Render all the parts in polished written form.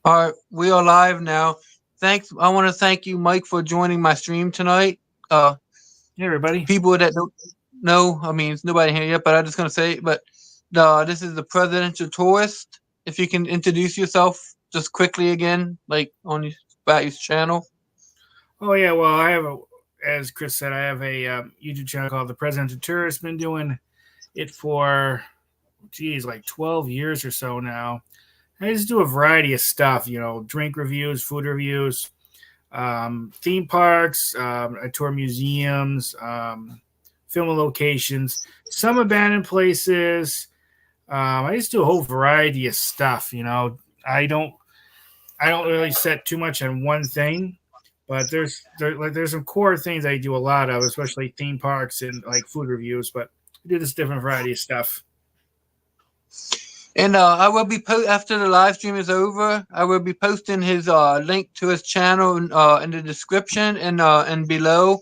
All right, we are live now. Thanks. I want to thank you, Mike, for joining my stream tonight. Uh, Hey, everybody. People that don't know, I mean, it's nobody here yet, but I'm just gonna say, but this is the presidential tourist. If you can introduce yourself just quickly again, like on your about your channel. Oh, yeah. Well, as Chris said, I have a YouTube channel called The Presidential Tourist. Been doing it for, geez, like 12 years or so now. I just do a variety of stuff, drink reviews, food reviews, theme parks. I tour museums, film locations, some abandoned places. I just do a whole variety of stuff. I don't I don't really set too much on one thing, but there's some core things I do a lot of, especially theme parks and like food reviews. But I do this different variety of stuff. And I will be after the live stream is over. I will be posting his link to his channel in the description and below.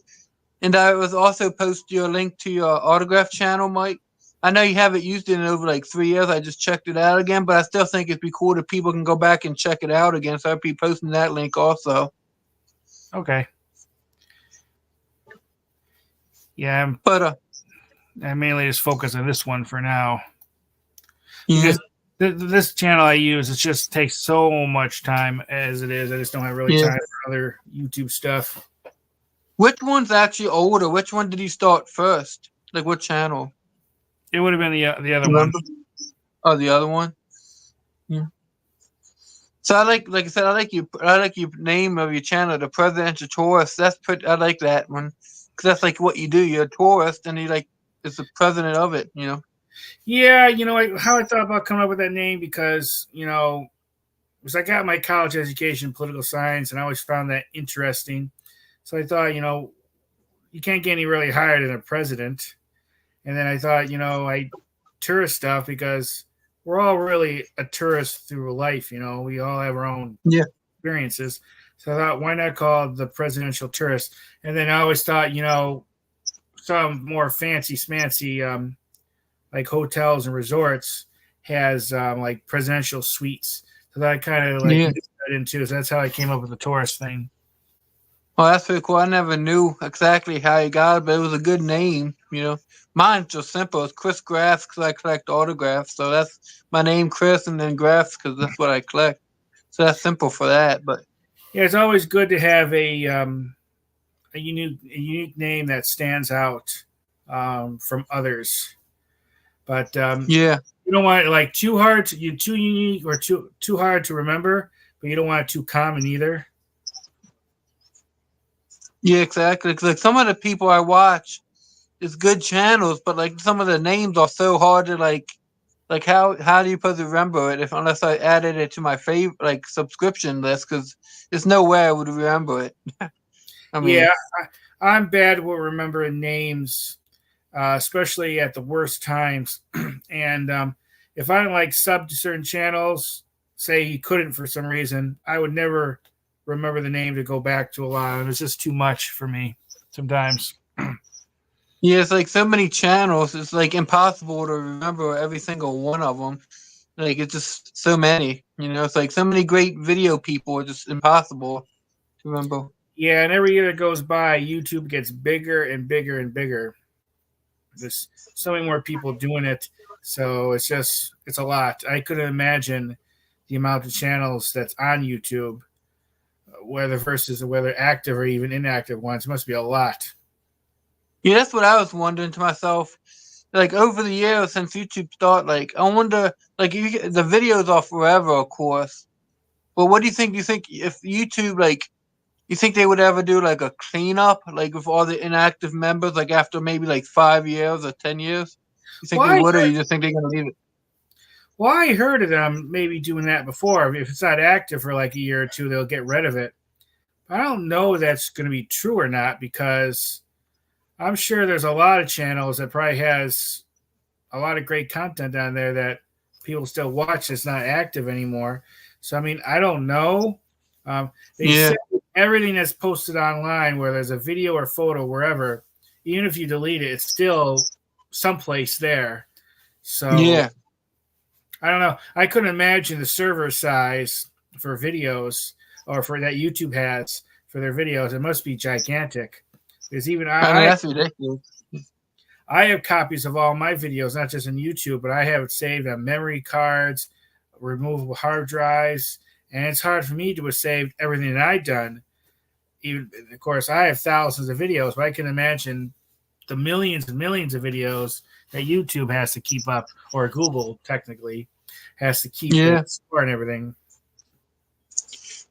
And I was also post your link to your autograph channel, Mike. I know you haven't used it in over like 3 years. I just checked it out again, but I still think it'd be cool if people can go back and check it out again. So I'll be posting that link also. Okay. Yeah, But I mainly just focus on this one for now yeah, because this channel I use it just takes so much time as it is. I just don't have really yeah. time for other YouTube stuff. Which one's actually older? Which one did you start first? Like what channel? It would have been the other one. Remember? Oh, the other one. Yeah. So like I said, I like your name of your channel, the Presidential Tourist. I like that one because that's like what you do. You're a tourist, and you like is the president of it. You know. Yeah, how I thought about coming up with that name because because I got my college education in political science, and I always found that interesting. So I thought, you can't get any really higher than a president. And then I thought, I tourist stuff because we're all really a tourist through life. We all have our own Yeah. experiences. So I thought, why not call it the presidential tourist? And then I always thought, some more fancy smancy like hotels and resorts has like presidential suites. So that kind of like Yeah. mixed that into. So that's how I came up with the tourist thing. Well, that's pretty cool. I never knew exactly how you got it, but it was a good name. You know, mine's just simple. It's Chris Graffs because I collect autographs. So that's my name, Chris, and then Graffs because that's what I collect. So that's simple for that. But Yeah, it's always good to have a unique name that stands out from others. But yeah, you don't want it like too unique or too hard to remember, but you don't want it too common either. yeah, exactly. Because like some of the people I watch, it's good channels, but like some of the names are so hard to like how do you supposed to remember it if unless I added it to my favorite like subscription list because there's no way I would remember it. I Yeah, mean, I'm bad with remembering names, especially at the worst times. And if I don't like sub to certain channels, say he couldn't for some reason, I would never remember the name to go back to a lot. And it's just too much for me sometimes. yeah, it's like so many channels. It's like impossible to remember every single one of them. Like it's just so many. You know, it's like so many great video people. It's just impossible to remember. Yeah, and every year that goes by, YouTube gets bigger and bigger and bigger. There's so many more people doing it, so it's a lot. I couldn't imagine the amount of channels that's on YouTube, whether active or even inactive ones. It must be a lot. Yeah, that's what I was wondering to myself. Like over the years since YouTube started, like I wonder, like the videos are forever, of course. But what do you think? Do you think if YouTube, like, you think they would ever do like a cleanup, like with all the inactive members, like after maybe like 5 years or 10 years? You think Well, they I would, or heard, you just think they're gonna leave it? well, I heard of them maybe doing that before. If it's not active for like a year or two, they'll get rid of it. I don't know if that's going to be true or not because I'm sure there's a lot of channels that probably has a lot of great content on there that people still watch that's not active anymore. So I mean, I don't know. They Yeah, say everything that's posted online, where there's a video or photo, wherever, even if you delete it, it's still someplace there. So yeah, I don't know. I couldn't imagine the server size for videos, or for that YouTube has for their videos, it must be gigantic. Because even I mean, that's ridiculous. I have copies of all my videos, not just on YouTube, but I have it saved on memory cards, removable hard drives, and it's hard for me to have saved everything that I've done. Even, of course, I have thousands of videos, but I can imagine the millions and millions of videos that YouTube has to keep up, or Google technically has to keep score and everything.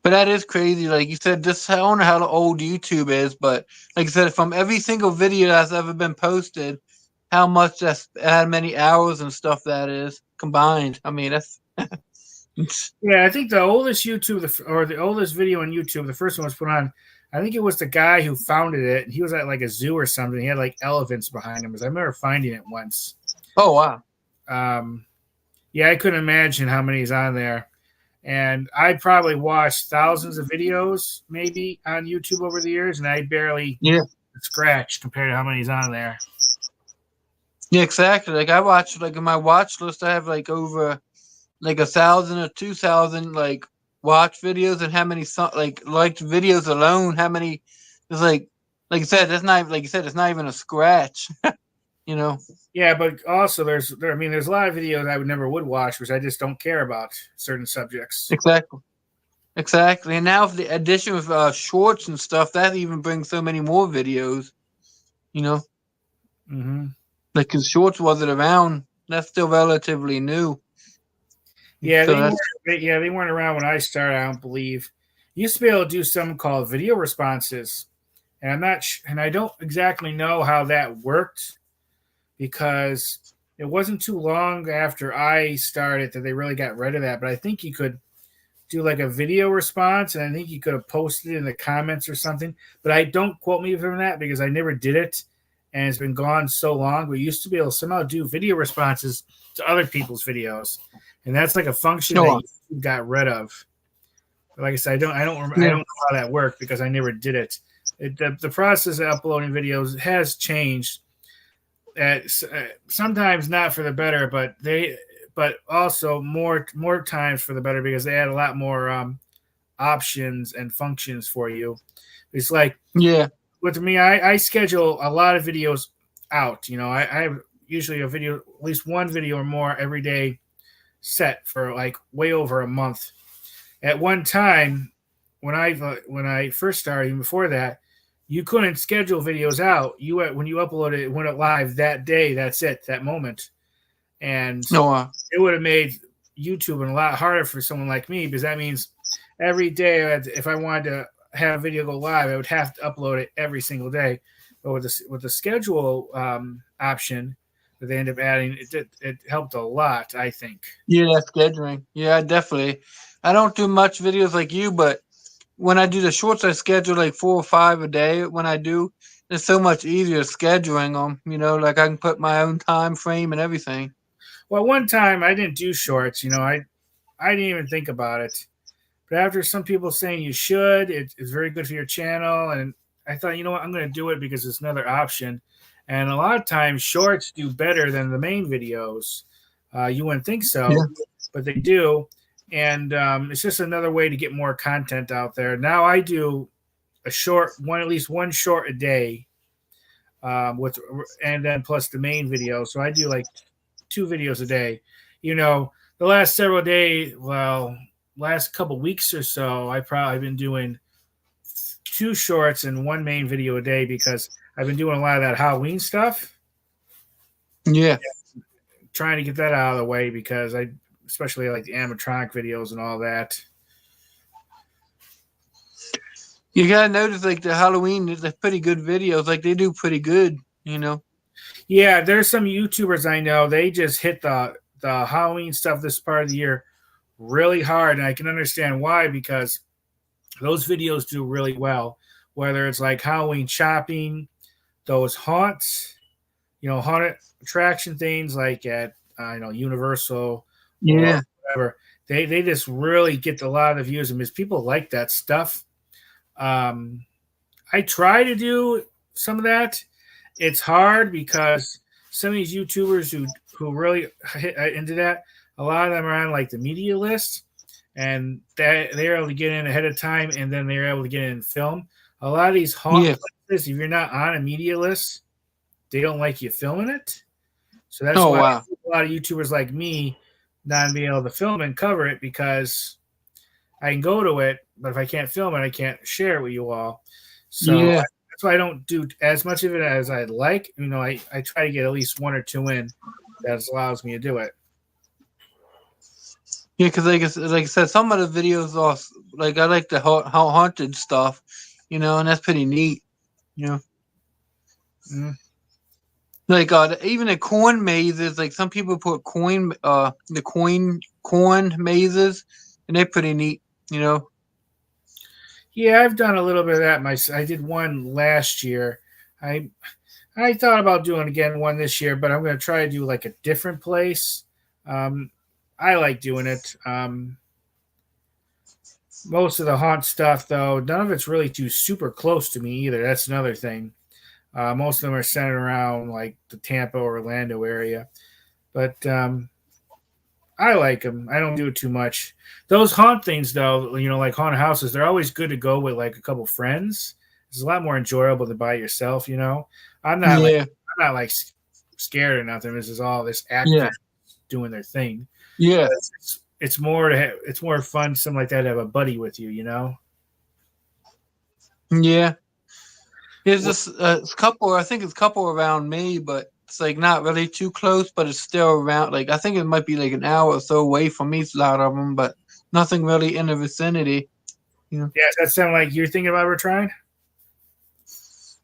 But that is crazy. Like you said, I don't know how old YouTube is, but like I said, from every single video that's ever been posted, how many hours and stuff that is combined. I mean, that's yeah. I think the oldest the oldest video on YouTube, the first one was put on. I think it was the guy who founded it. He was at like a zoo or something. He had like elephants behind him. Because I remember finding it once. Oh wow. Yeah, I couldn't imagine how many's on there. And I probably watched thousands of videos maybe on YouTube over the years, and I barely scratch compared to how many's on there. Yeah, exactly. Like I watch, like in my watch list, I have like over like 1,000 or 2,000 like watch videos, and how many liked videos alone. How many? It's like you said, that's not like you said, it's not even a scratch. You know. Yeah, but also there's a lot of videos I would watch because I just don't care about certain subjects. Exactly. And now with the addition of shorts and stuff, that even brings so many more videos. You know. Mm-hmm. Like because shorts wasn't around, that's still relatively new. Yeah, so they weren't around when I started. I don't believe. You used to be able to do something called video responses, and I'm not, and I don't exactly know how that worked, because it wasn't too long after I started that they really got rid of that. But I think you could do like a video response, and I think you could have posted it in the comments or something. But I don't quote me from that because I never did it, and it's been gone so long. We used to be able to somehow do video responses to other people's videos, and that's like a function that you got rid of. But like I said, I don't know how that worked because I never did it. The process of uploading videos has changed. Sometimes not for the better, but also more times for the better because they add a lot more options and functions for you. It's like with me, I schedule a lot of videos out. You know, I have usually a video, at least one video or more every day set for like way over a month. At one time, when I first started, even before that, you couldn't schedule videos out. When you uploaded it, went live that day. That's it, that moment. And it would have made YouTube a lot harder for someone like me because that means every day, if I wanted to have a video go live, I would have to upload it every single day. But with the schedule option that they end up adding, it helped a lot, I think. Yeah, scheduling. Yeah, definitely. I don't do much videos like you, but when I do the shorts, I schedule like 4 or 5 a day. When I do, it's so much easier scheduling them. You know, like I can put my own time frame and everything. Well, one time I didn't do shorts. You know, I didn't even think about it. But after some people saying you should, it's very good for your channel, and I thought, you know what, I'm going to do it because it's another option. And a lot of times, shorts do better than the main videos. You wouldn't think so, but they do. And it's just another way to get more content out there. Now I do at least one short a day, and then plus the main video. So I do like 2 videos a day. You know, the last several days, last couple weeks or so, I've probably been doing 2 shorts and 1 main video a day because I've been doing a lot of that Halloween stuff. Yeah. Trying to get that out of the way because especially like the animatronic videos and all that. You gotta notice like the Halloween, they're pretty good videos. Like they do pretty good, you know. Yeah, there's some YouTubers I know, they just hit the Halloween stuff this part of the year really hard, and I can understand why, because those videos do really well. Whether it's like Halloween shopping, those haunts, you know, haunted attraction things like at Universal, or whatever. They just really get a lot of views because people like that stuff. I try to do some of that. It's hard because some of these YouTubers who really hit into that, a lot of them are on like the media list, and that they're able to get in ahead of time, and then they're able to get in and film. A lot of these haunt Yeah. places, if you're not on a media list, they don't like you filming it. So that's Oh why wow. a lot of YouTubers like me not being able to film and cover it, because I can go to it, but if I can't film it, I can't share it with you all. So Yeah. that's why I don't do as much of it as I'd like. I try to get at least 1 or 2 in. That allows me to do it. Yeah, because like I said, some of the videos are like I like the haunted stuff, and that's pretty neat. You know, Mm. like even the corn mazes. Like some people put the corn mazes, and they're pretty neat. You know. Yeah, I've done a little bit of that. I did one last year. I I thought about doing again one this year, but I'm going to try to do like a different place. Um, I like doing it. Most of the haunt stuff, though, none of it's really too super close to me either. That's another thing. Most of them are centered around like the Tampa, Orlando area, but I like them. I don't do it too much. Those haunt things, though, like haunted houses, they're always good to go with like a couple friends. It's a lot more enjoyable than by yourself. I'm not like Yeah. I'm not like scared or nothing. This is all this Yeah. actor doing their thing. Yeah. It's more it's more fun, something like that, to have a buddy with you. Yeah. There's this couple. I think it's a couple around me, but it's like not really too close, but it's still around. Like I think it might be like an hour or so away from me. A lot of them, but nothing really in the vicinity. Yeah, does that sound like you're thinking about retrying?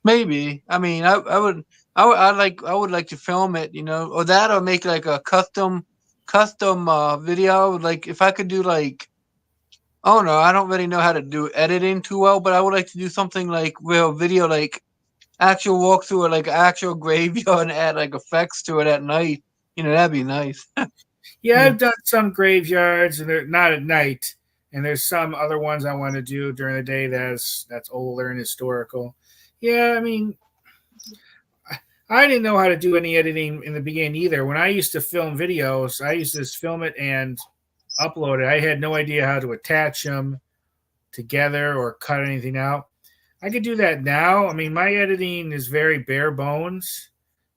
Maybe. I mean, I would like to film it, or that, or make like a custom video. Like if I could do like, oh no, I don't really know how to do editing too well, but I would like to do something like real video, like actual walkthrough or like actual graveyard and add like effects to it at night. That'd be nice. Yeah, Yeah. I've done some graveyards, and they're not at night. And there's some other ones I want to do during the day that's older and historical. Yeah, I mean, I didn't know how to do any editing in the beginning either. When I used to film videos, I used to just film it and upload it. I had no idea how to attach them together or cut anything out. I could do that now. I mean, my editing is very bare bones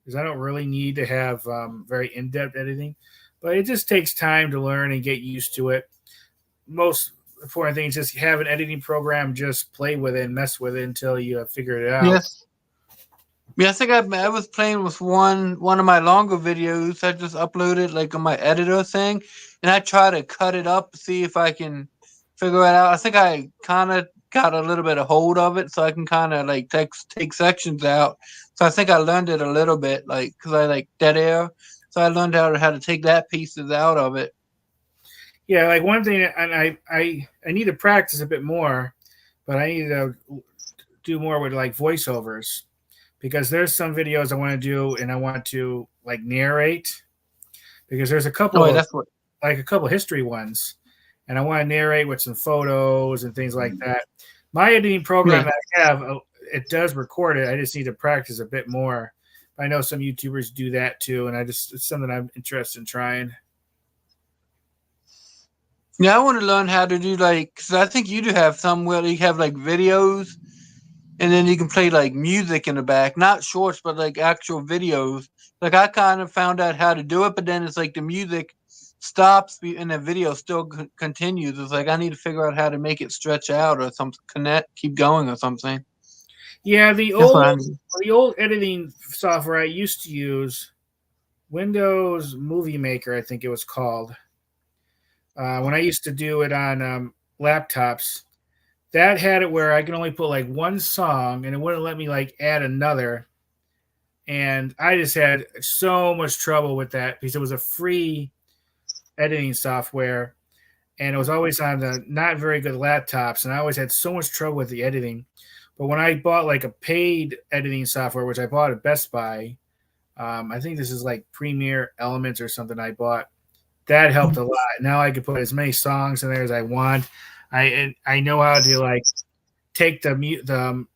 because I don't really need to have very in depth editing, but it just takes time to learn and get used to it. Most important thing is just have an editing program, just play with it and mess with it until you have figured it out. Yes. Yeah, I think I was playing with one of my longer videos. I just uploaded like on my editor thing, and I try to cut it up, see if I can figure it out. I think I kind of got a little bit of hold of it, so I can kind of like take sections out. So I think I learned it a little bit, like because I like dead air, so I learned how to take that pieces out of it. Yeah, like one thing, and I need to practice a bit more, but I need to do more with like voiceovers, because there's some videos I want to do and I want to like narrate, because there's a couple Oh, of that's what. like a couple history ones, and I want to narrate with some photos and things like that. My editing program Yeah. that I have, it does record it. I just need to practice a bit more. I know some YouTubers do that too, and it's something I'm interested in trying. Yeah, I want to learn how to do like, because I think you do have some where you have like videos, and then you can play like music in the back, not shorts, but like actual videos. Like I kind of found out how to do it, but then it's like the music stops and the video still continues. It's like I need to figure out how to make it stretch out or something, keep going or something. Yeah, That's what I need. the old editing software I used to use, Windows Movie Maker, I think it was called. When I used to do it on laptops, that had it where I can only put like one song, and it wouldn't let me like add another. And I just had so much trouble with that because it was a free editing software, and it was always on the not very good laptops, and I always had so much trouble with the editing. But when I bought like a paid editing software, which I bought at Best Buy, I think this is like Premiere Elements or something I bought, that helped a lot. Now I can put as many songs in there as I want. I know how to like take the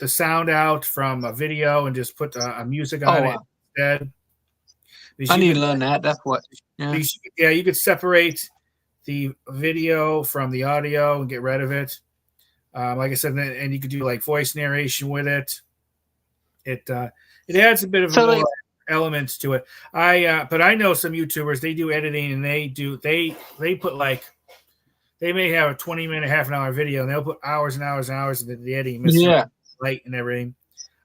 sound out from a video and just put a music on it instead. I need to learn that. That's what. Yeah. Yeah, you could separate the video from the audio and get rid of it. Like I said, and you could do like voice narration with it. It adds a bit of So more like, elements to it. But I know some YouTubers, they do editing and they put like, they may have a 20-minute, half an hour video and they'll put hours and hours and hours into the editing, yeah, light and everything.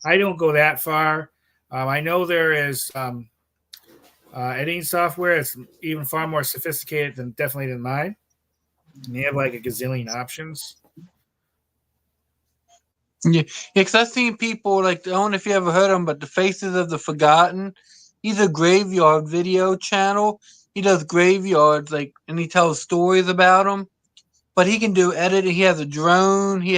I don't go that far. I know there is editing software. It's even far more sophisticated than mine. And they have like a gazillion options. yeah, because I've seen people like, I don't know if you ever heard of him, but the Faces of the Forgotten. He's a graveyard video channel. He does graveyards, like, and he tells stories about them. But he can do editing. He has a drone. He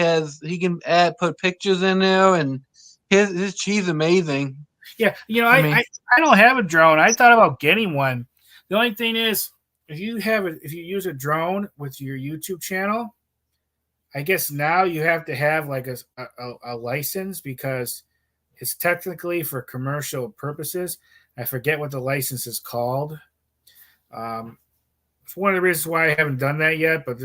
can put pictures in there, and he's amazing. Yeah, I mean, I don't have a drone. I thought about getting one. The only thing is, if you use a drone with your YouTube channel, I guess now you have to have like a license because it's technically for commercial purposes. I forget what the license is called. It's one of the reasons why I haven't done that yet, but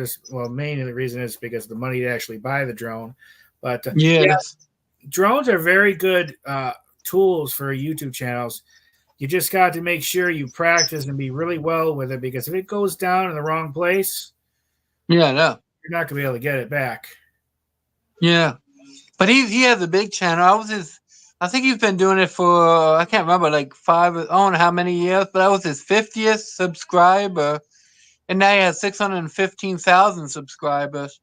mainly the reason is because the money to actually buy the drone. But yeah, drones are very good tools for YouTube channels. You just got to make sure you practice and be really well with it, because if it goes down in the wrong place, no, you're not going to be able to get it back. yeah. But he has a big channel. I think he's been doing it for, I can't remember, like I don't know how many years, but that was his 50th subscriber, and now he has 615,000 subscribers.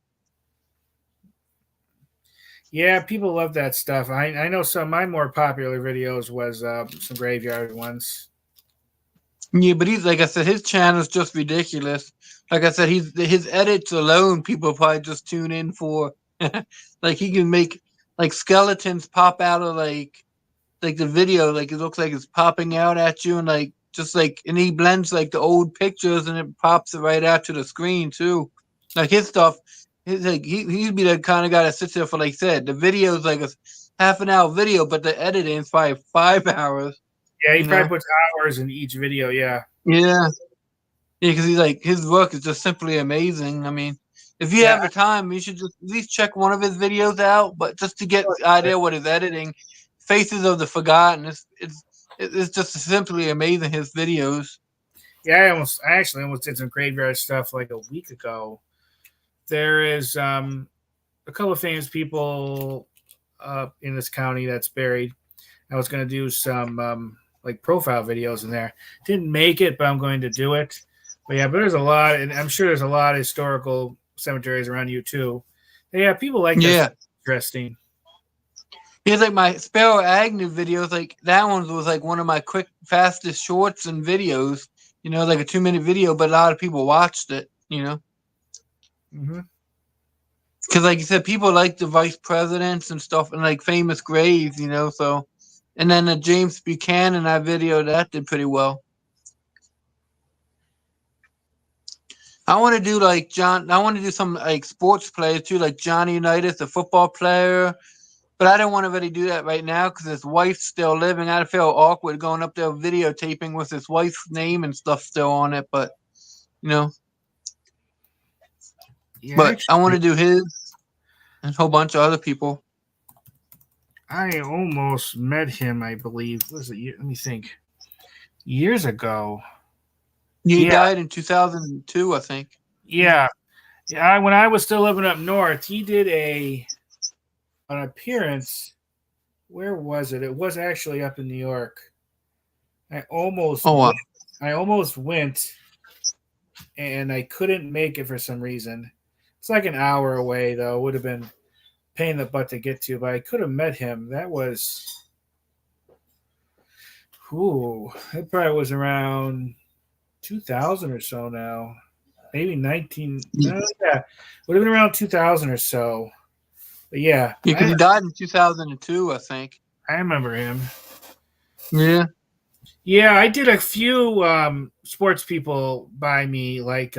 Yeah, people love that stuff. I know some of my more popular videos was some graveyard ones. Yeah, but he's, like I said, his channel is just ridiculous. Like I said, his edits alone, people probably just tune in for. Like, he can make like skeletons pop out of like the video, like it looks like it's popping out at you, and like just like, and he blends like the old pictures and it pops it right out to the screen too. Like his stuff, like he'd be the kind of guy that sits there for, like I said, the video is like a half an hour video, but the editing is probably 5 hours. Yeah, he probably puts hours in each video. Yeah. Yeah, because he's like, his work is just simply amazing. I mean, if you have the time, you should just at least check one of his videos out. But just to get the idea what his editing, Faces of the Forgotten, it's just simply amazing, his videos. Yeah, I actually almost did some graveyard stuff like a week ago. There is a couple of famous people in this county that's buried. I was going to do some like profile videos in there. Didn't make it, but I'm going to do it. But there's a lot, and I'm sure there's a lot of historical cemeteries around you too. Yeah, people like that. Yeah, interesting. Here's like my Sparrow Agnew videos. Like that one was like one of my quick, fastest shorts and videos. Like a 2-minute video, but a lot of people watched it. Mm-hmm. Because, like you said, people like the vice presidents and stuff, and like famous graves. So, and then the James Buchanan, that video that did pretty well. I want to do like I want to do some like sports players too, like Johnny Unitas, the football player. But I don't want to really do that right now because his wife's still living. I feel awkward going up there videotaping with his wife's name and stuff still on it. But, Yeah, but actually, I want to do his and a whole bunch of other people. I almost met him, I believe. What was it? Let me think. Years ago. He died in 2002, I think. Yeah. When I was still living up north, he did an appearance. Where was it? It was actually up in New York. I almost went, and I couldn't make it for some reason. It's like an hour away, though. It would have been a pain in the butt to get to, but I could have met him. That was, it probably was around 2000 or so now. Maybe 19. Yeah, would have been around 2000 or so. But yeah. Because he died in 2002, I think. I remember him. Yeah. Yeah, I did a few sports people by me. Like,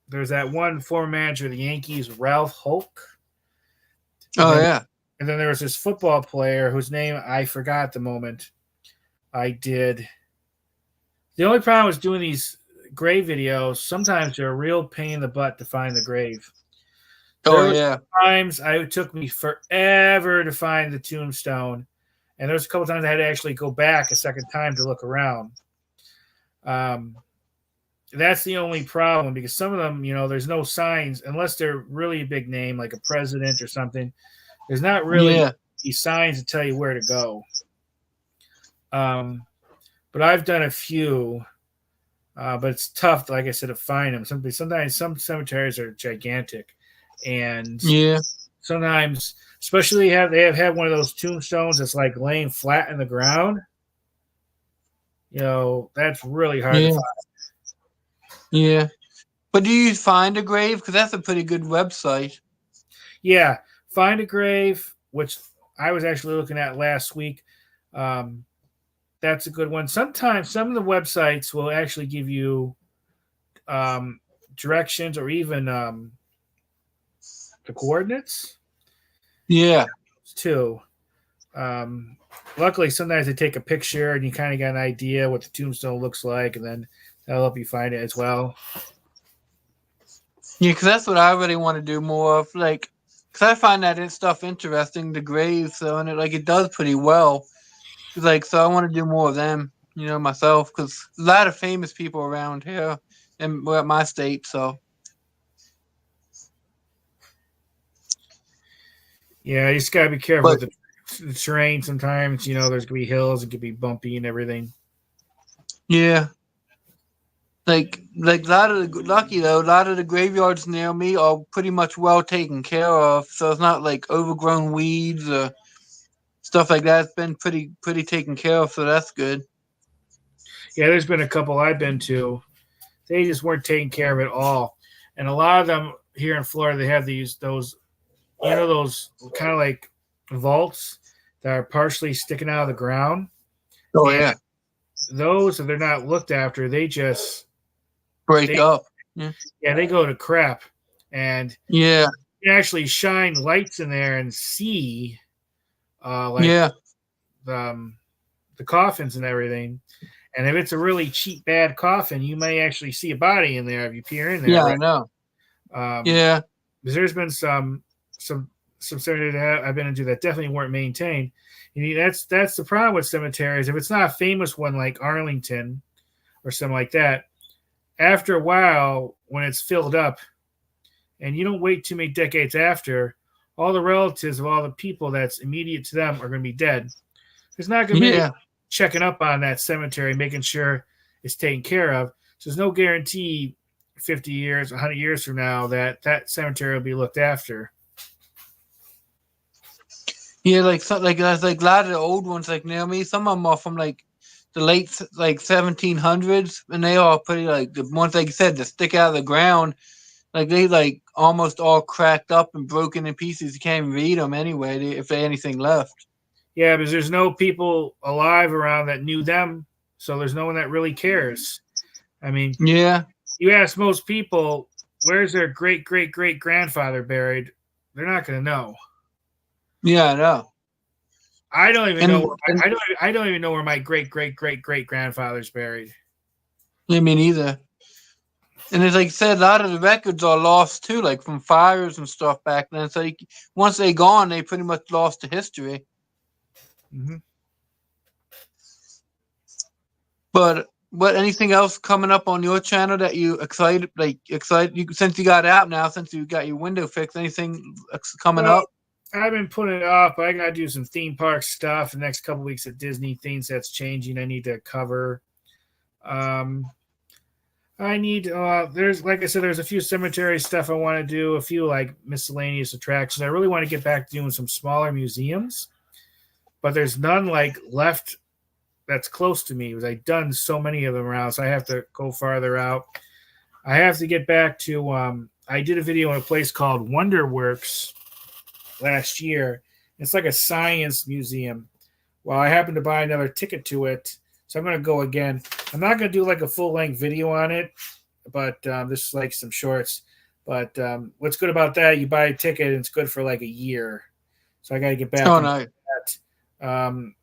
there's that one former manager of the Yankees, Ralph Houk. Yeah. And then there was this football player whose name I forgot at the moment. I did. The only problem was doing these grave videos, sometimes they're a real pain in the butt to find the grave. Oh There was yeah. times it took me forever to find the tombstone, and there was a couple times I had to actually go back a second time to look around. That's the only problem, because some of them, there's no signs unless they're really a big name like a president or something. There's not really Yeah. signs to tell you where to go. But I've done a few, but it's tough, like I said, to find them. Sometimes some cemeteries are gigantic, and Yeah. sometimes, especially they have had one of those tombstones that's like laying flat in the ground. That's really hard to Yeah. find. Yeah. But do you find a grave? Because that's a pretty good website. Yeah, Find a Grave, which I was actually looking at last week. That's a good one. Sometimes some of the websites will actually give you directions or even the coordinates. Yeah. Too. Luckily, sometimes they take a picture and you kind of get an idea what the tombstone looks like, and then that'll help you find it as well. Yeah, because that's what I really want to do more of. Like, because I find that stuff interesting, the graves, so, and it does pretty well. So I want to do more of them, myself, because a lot of famous people around here and we're at my state, so. Yeah, you just gotta be careful But with the terrain. Sometimes there's gonna be hills, it could be bumpy and everything. yeah, like a lot of a lot of the graveyards near me are pretty much well taken care of, so it's not like overgrown weeds or stuff like that. It's been pretty taken care of, so that's good. Yeah, there's been a couple I've been to. They just weren't taking care of it all, and a lot of them here in Florida, they have those those kind of like vaults that are partially sticking out of the ground. Oh And yeah, those, if they're not looked after, they just break up. yeah, they go to crap. And Yeah, you can actually shine lights in there and see like yeah, the coffins and everything. And if it's a really cheap, bad coffin, you may actually see a body in there if you peer in there. yeah. Right? I know. Um, Yeah, because there's been some cemeteries that I've been into that definitely weren't maintained. That's the problem with cemeteries. If it's not a famous one like Arlington or something like that, after a while, when it's filled up, and you don't wait too many decades after, all the relatives of all the people that's immediate to them are going to be dead. There's not going to be yeah, checking up on that cemetery, making sure it's taken care of. So there's no guarantee 50 years, 100 years from now that cemetery will be looked after. yeah. Like a lot of the old ones, like near me, some of them are from the late 1700s, and they are pretty the ones like you said that stick out of the ground. They almost all cracked up and broken in pieces. You can't even read them anyway if they anything left. Yeah, because there's no people alive around that knew them, so there's no one that really cares. I mean, Yeah, you ask most people, where's their great great great grandfather buried? They're not going to know. yeah, I know. I don't even And, know. and I don't even know where my great great great great grandfather's buried. I mean, either. And as like I said, a lot of the records are lost too, like from fires and stuff back then. So once they gone, they pretty much lost the history. Mm-hmm. But anything else coming up on your channel that you excited? Since you got out now, since you got your window fixed, anything coming up? I've been putting it off, but I got to do some theme park stuff the next couple weeks at Disney. Things that's changing, I need to cover. I need there's like I said, there's a few cemetery stuff I want to do, a few like miscellaneous attractions. I really want to get back to doing some smaller museums, but there's none left that's close to me because I've done so many of them around, so I have to go farther out. I have to get back to I did a video in a place called Wonderworks last year. It's like a science museum. Well, I happened to buy another ticket to it, so I'm going to go again. I'm not going to do like a full-length video on it, but this is like some shorts. But what's good about that, you buy a ticket and it's good for like a year. So I got to get back No. that.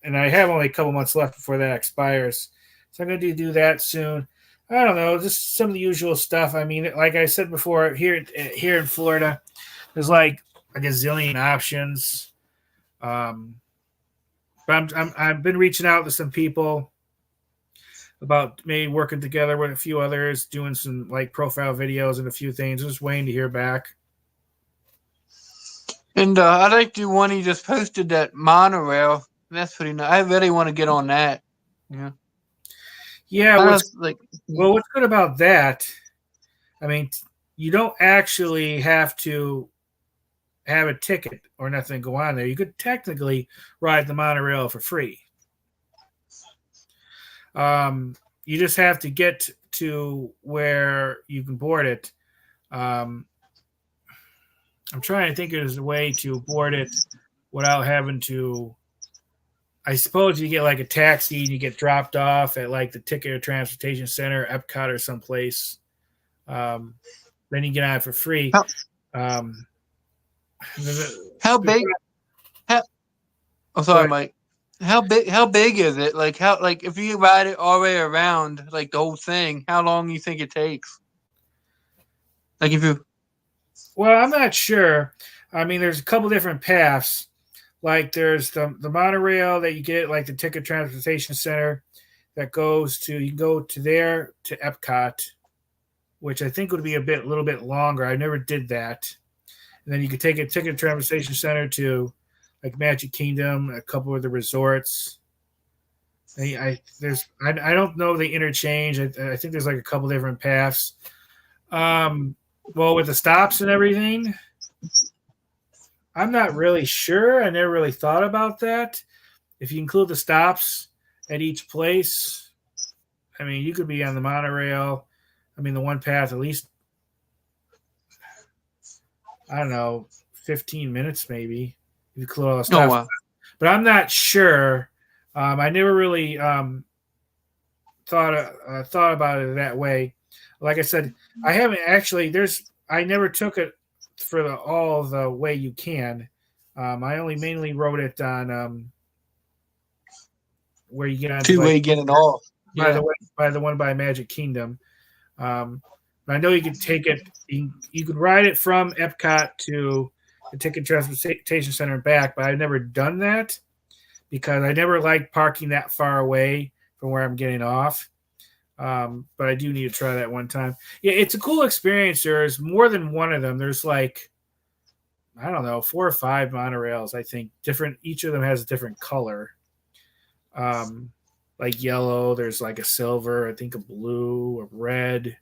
And I have only a couple months left before that expires. So I'm going to do that soon. I don't know, just some of the usual stuff. I mean, like I said before, here in Florida, there's like a gazillion options. Um, but I've been reaching out to some people about maybe working together with a few others, doing some like profile videos and a few things. Just waiting to hear back. And I like the one he just posted, that monorail. That's pretty nice. I really want to get on that. Yeah. Yeah, I was like, what's good about that? I mean, you don't actually have to have a ticket or nothing go on there. You could technically ride the monorail for free. You just have to get to where you can board it. I'm trying to think there's a way to board it without having to. I suppose you get like a taxi and you get dropped off at like the Ticket or Transportation Center, Epcot, or someplace. Then you get on it for free. Um, how big? Sorry, Mike. How big is it? Like if you ride it all the way around, like the whole thing, how long do you think it takes? Like if you Well, I'm not sure. I mean, there's a couple different paths. Like there's the monorail that you get at like the Ticket Transportation Center that goes to, you can go to there to Epcot, which I think would be a little bit longer. I never did that. And then you could take a Ticket Transportation Center to like Magic Kingdom, a couple of the resorts. I don't know the interchange. I think there's like a couple different paths. Well, with the stops and everything, I'm not really sure. I never really thought about that. If you include the stops at each place, I mean, you could be on the monorail. I mean, the one path at least, I don't know, 15 minutes maybe. If you include all the stops. wow. But I'm not sure. I never really thought about it that way. Like I said, I haven't actually. I never took it for all the way you can. I only mainly wrote it on where you get on Two-way getting off. by the one by Magic Kingdom. But I know you could take it. You could ride it from Epcot to the Ticket Transportation Center and back, but I've never done that because I never liked parking that far away from where I'm getting off. But I do need to try that one time. Yeah, it's a cool experience. There's more than one of them. There's like, I don't know, 4 or 5 monorails, I think. Different. Each of them has a different color. Like yellow, there's like a silver, I think a blue, a red.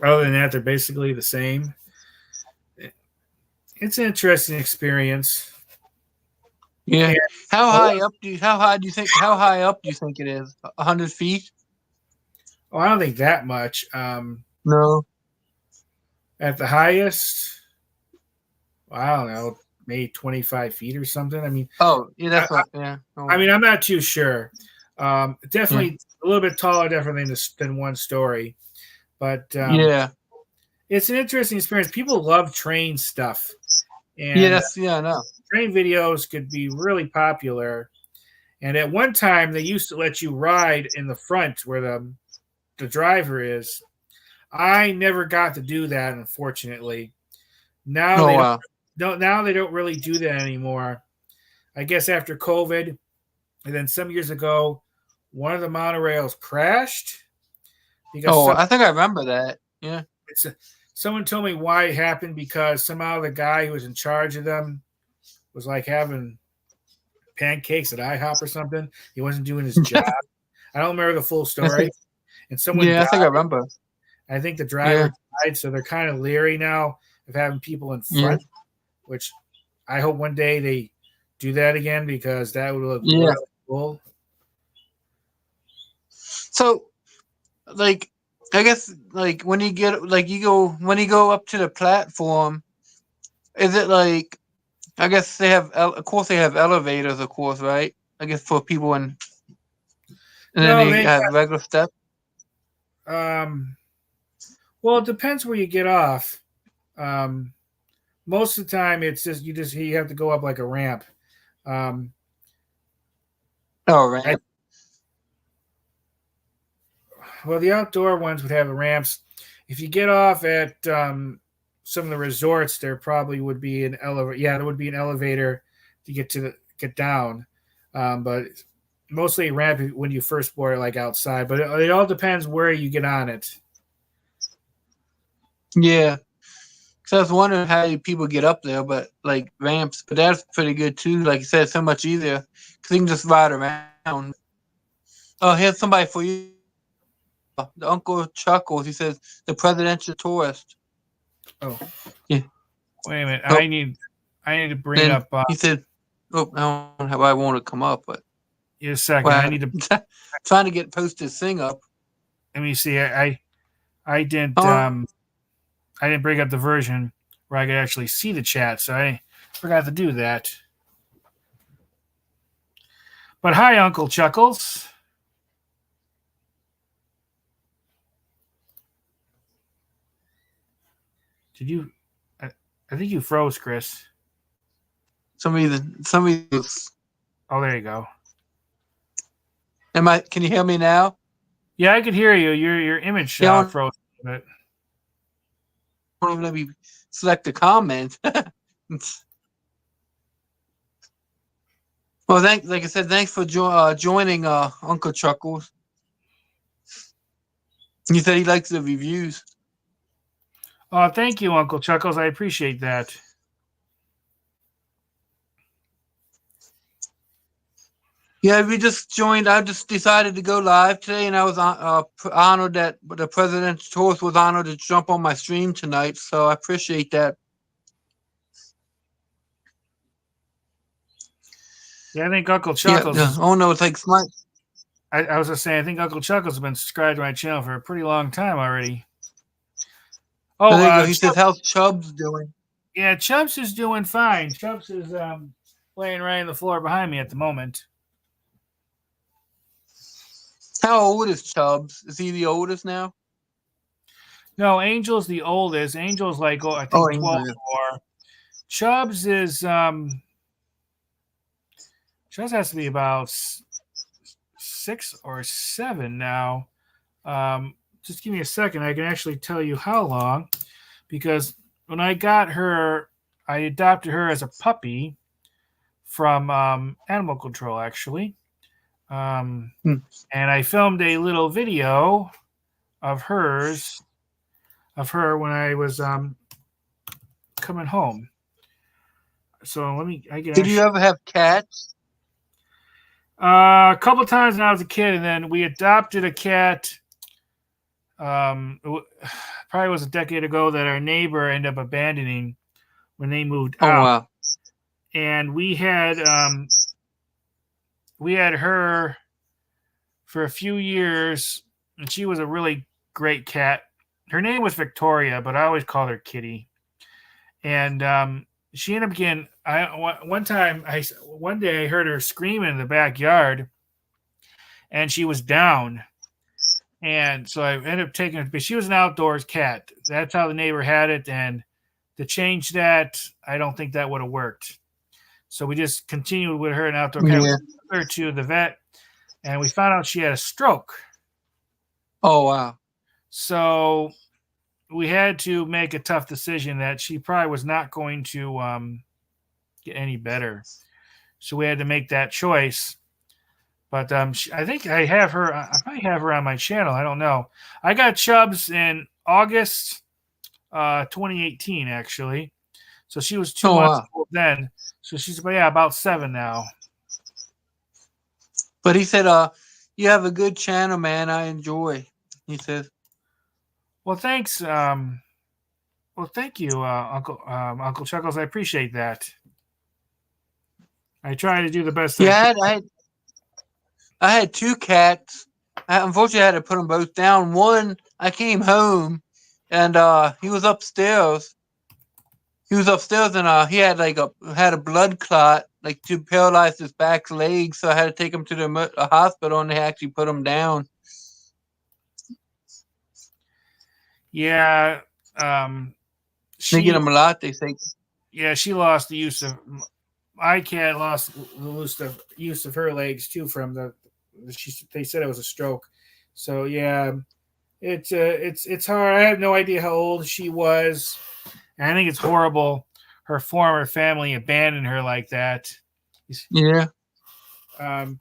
Other than that, they're basically the same. It's an interesting experience. Yeah. How high up do you think it is? 100 feet? Oh, I don't think that much. No. At the highest, I don't know, maybe 25 feet or something. I mean, yeah. Oh. I mean, I'm not too sure. Definitely a little bit taller, definitely than one story. But it's an interesting experience. People love train stuff. And I know. Train videos could be really popular. And at one time, they used to let you ride in the front where the driver is. I never got to do that, unfortunately. Now they don't really do that anymore. I guess after COVID, and then some years ago, one of the monorails crashed. I think I remember that. Yeah. Someone told me why it happened because somehow the guy who was in charge of them was like having pancakes at IHOP or something. He wasn't doing his job. I don't remember the full story. And someone died. I think I remember. I think the driver died, so they're kind of leery now of having people in front, which I hope one day they do that again because that would look really cool. So, like, I guess, like, when you go up to the platform, is it like, I guess they have, of course they have elevators, of course, right? I guess for people and then they have regular steps. Well, it depends where you get off. Most of the time, it's just you have to go up like a ramp. Right. Well, the outdoor ones would have the ramps. If you get off at some of the resorts, there probably would be an elevator. Yeah, there would be an elevator to get down, but mostly a ramp when you first board it, like outside. But it all depends where you get on it. Yeah. So I was wondering how people get up there, but like ramps, but that's pretty good too. Like you said, so much easier because you can just ride around. Oh, here's somebody for you. The Uncle Chuckles. He says the presidential tourist. Oh, yeah. Wait a minute. Oh. I need to bring Then up. He said, "Oh, I don't have. I want to come up, but In a second, well, I need to trying to get posted thing up. Let me see. I didn't Oh. I didn't bring up the version where I could actually see the chat, so I forgot to do that. But hi, Uncle Chuckles. Did you? I think you froze, Chris. Somebody. Oh, there you go. Can you hear me now? Yeah, I could hear you. Your image froze. But don't even let me select a comment. Well, like I said, thanks for joining Uncle Chuckles. He said he likes the reviews. Oh, thank you, Uncle Chuckles. I appreciate that. Yeah, we just joined. I just decided to go live today, and I was honored that the president's tourist was honored to jump on my stream tonight. So I appreciate that. Yeah, I think Uncle Chuckles. Yeah. Oh no, it's like smart. I was just saying, I think Uncle Chuckles has been subscribed to my channel for a pretty long time already. Oh, there you go. He says, "How's Chubbs doing?" Yeah, Chubbs is doing fine. Chubbs is laying right on the floor behind me at the moment. How old is Chubbs? Is he the oldest now? No, Angel's the oldest. Angel's like I think 12 or. Chubbs is Chubbs has to be about 6 or 7 now. Just give me a second. I can actually tell you how long, because when I got her, I adopted her as a puppy from Animal Control, actually. And I filmed a little video of her when I was coming home. So Did you ever have cats? A couple times when I was a kid, and then we adopted a cat. Probably was a decade ago that our neighbor ended up abandoning when they moved out. Wow. And we had her for a few years, and she was a really great cat. Her name was Victoria, but I always called her Kitty. And she ended up getting. One day I heard her screaming in the backyard, and she was down. And so I ended up taking her, but she was an outdoors cat. That's how the neighbor had it. And to change that, I don't think that would have worked. So we just continued with her an outdoor cat. We took her to the vet, and we found out she had a stroke. Oh, wow. So we had to make a tough decision that she probably was not going to get any better. So we had to make that choice. But I think I have her. I might have her on my channel. I don't know. I got Chubbs in August 2018, actually. So she was 2 months old then. So she's about 7 now. But he said, "You have a good channel, man. I enjoy." He says. Well, thanks. Well, thank you, Uncle Chuckles. I appreciate that. I try to do the best. Yeah, I had 2 cats. Unfortunately, I had to put them both down. One, I came home, and he was upstairs. And he had had a blood clot, to paralyze his back leg. So I had to take him to the hospital, and they actually put him down. Yeah, they get him a lot. They say. Yeah, she lost the use of. My cat lost the use of her legs too from they said it was a stroke. So yeah, it's hard. I have no idea how old she was. And I think it's horrible her former family abandoned her like that. Yeah. Um,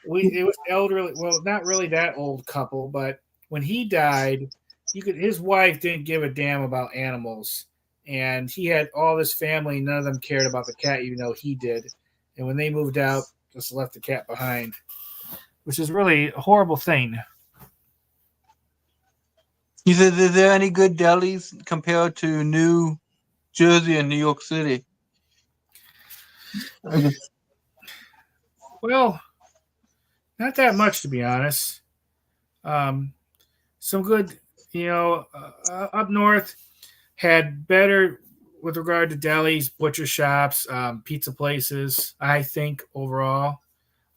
it was elderly. Well, not really that old couple, but when he died, his wife didn't give a damn about animals, and he had all this family. None of them cared about the cat, even though he did. And when they moved out, just left the cat behind, which is really a horrible thing. He said, is there any good delis compared to New Jersey and New York City? Well, not that much to be honest. Um, some good, up north had better with regard to delis, butcher shops, pizza places. I think overall,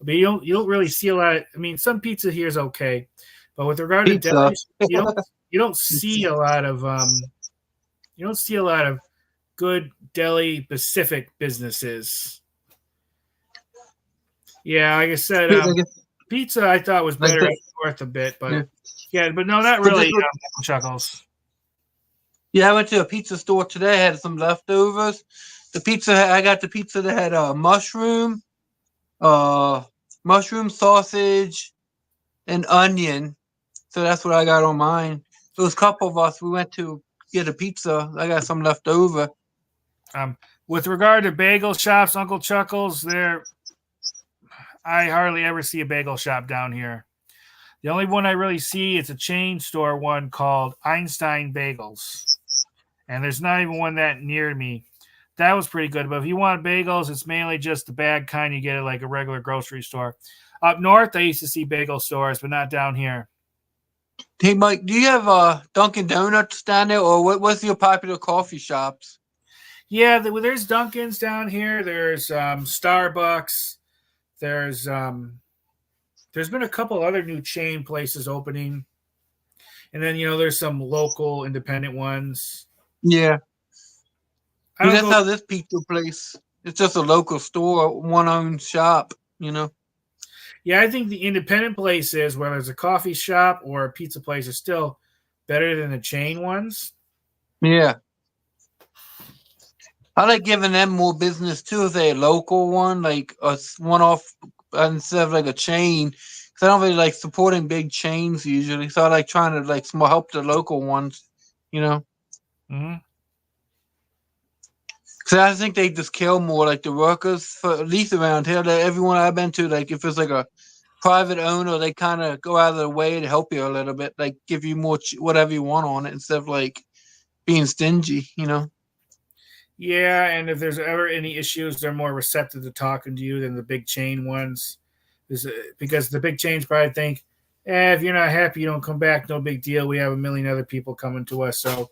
but you don't really see a lot. I mean, some pizza here is okay, but with regard to Pizza. delis, you don't see a lot of good deli specific businesses. Yeah, like I said, pizza I thought was better up north a bit, but but no, not really. Chuckles. Yeah, I went to a pizza store today. I had some leftovers. I got the pizza that had mushroom, sausage, and onion. So that's what I got on mine. There was a couple of us. We went to get a pizza. I got some left over. With regard to bagel shops, Uncle Chuckles, I hardly ever see a bagel shop down here. The only one I really see is a chain store one called Einstein Bagels. And there's not even one that near me. That was pretty good. But if you want bagels, it's mainly just the bag kind you get at like a regular grocery store. Up north, I used to see bagel stores, but not down here. Hey, Mike, do you have Dunkin' Donuts down there, or what's your popular coffee shops? Yeah, there's Dunkin's down here. There's Starbucks. There's been a couple other new chain places opening. And then, there's some local independent ones. Yeah. That's how this pizza place, it's just a local store, one-owned shop, Yeah, I think the independent places, whether it's a coffee shop or a pizza place, are still better than the chain ones. Yeah. I like giving them more business too if they're a local one, like a one-off instead of like a chain. Because I don't really like supporting big chains usually. So I like trying to like help the local ones, Mm-hmm. Because I think they just kill more like the workers, for at least around here. Everyone I've been to, like if it's like a private owner, they kind of go out of their way to help you a little bit, like give you more whatever you want on it instead of like being stingy, Yeah, and if there's ever any issues, they're more receptive to talking to you than the big chain ones. Because the big chains probably think, if you're not happy, you don't come back, no big deal. We have a million other people coming to us. So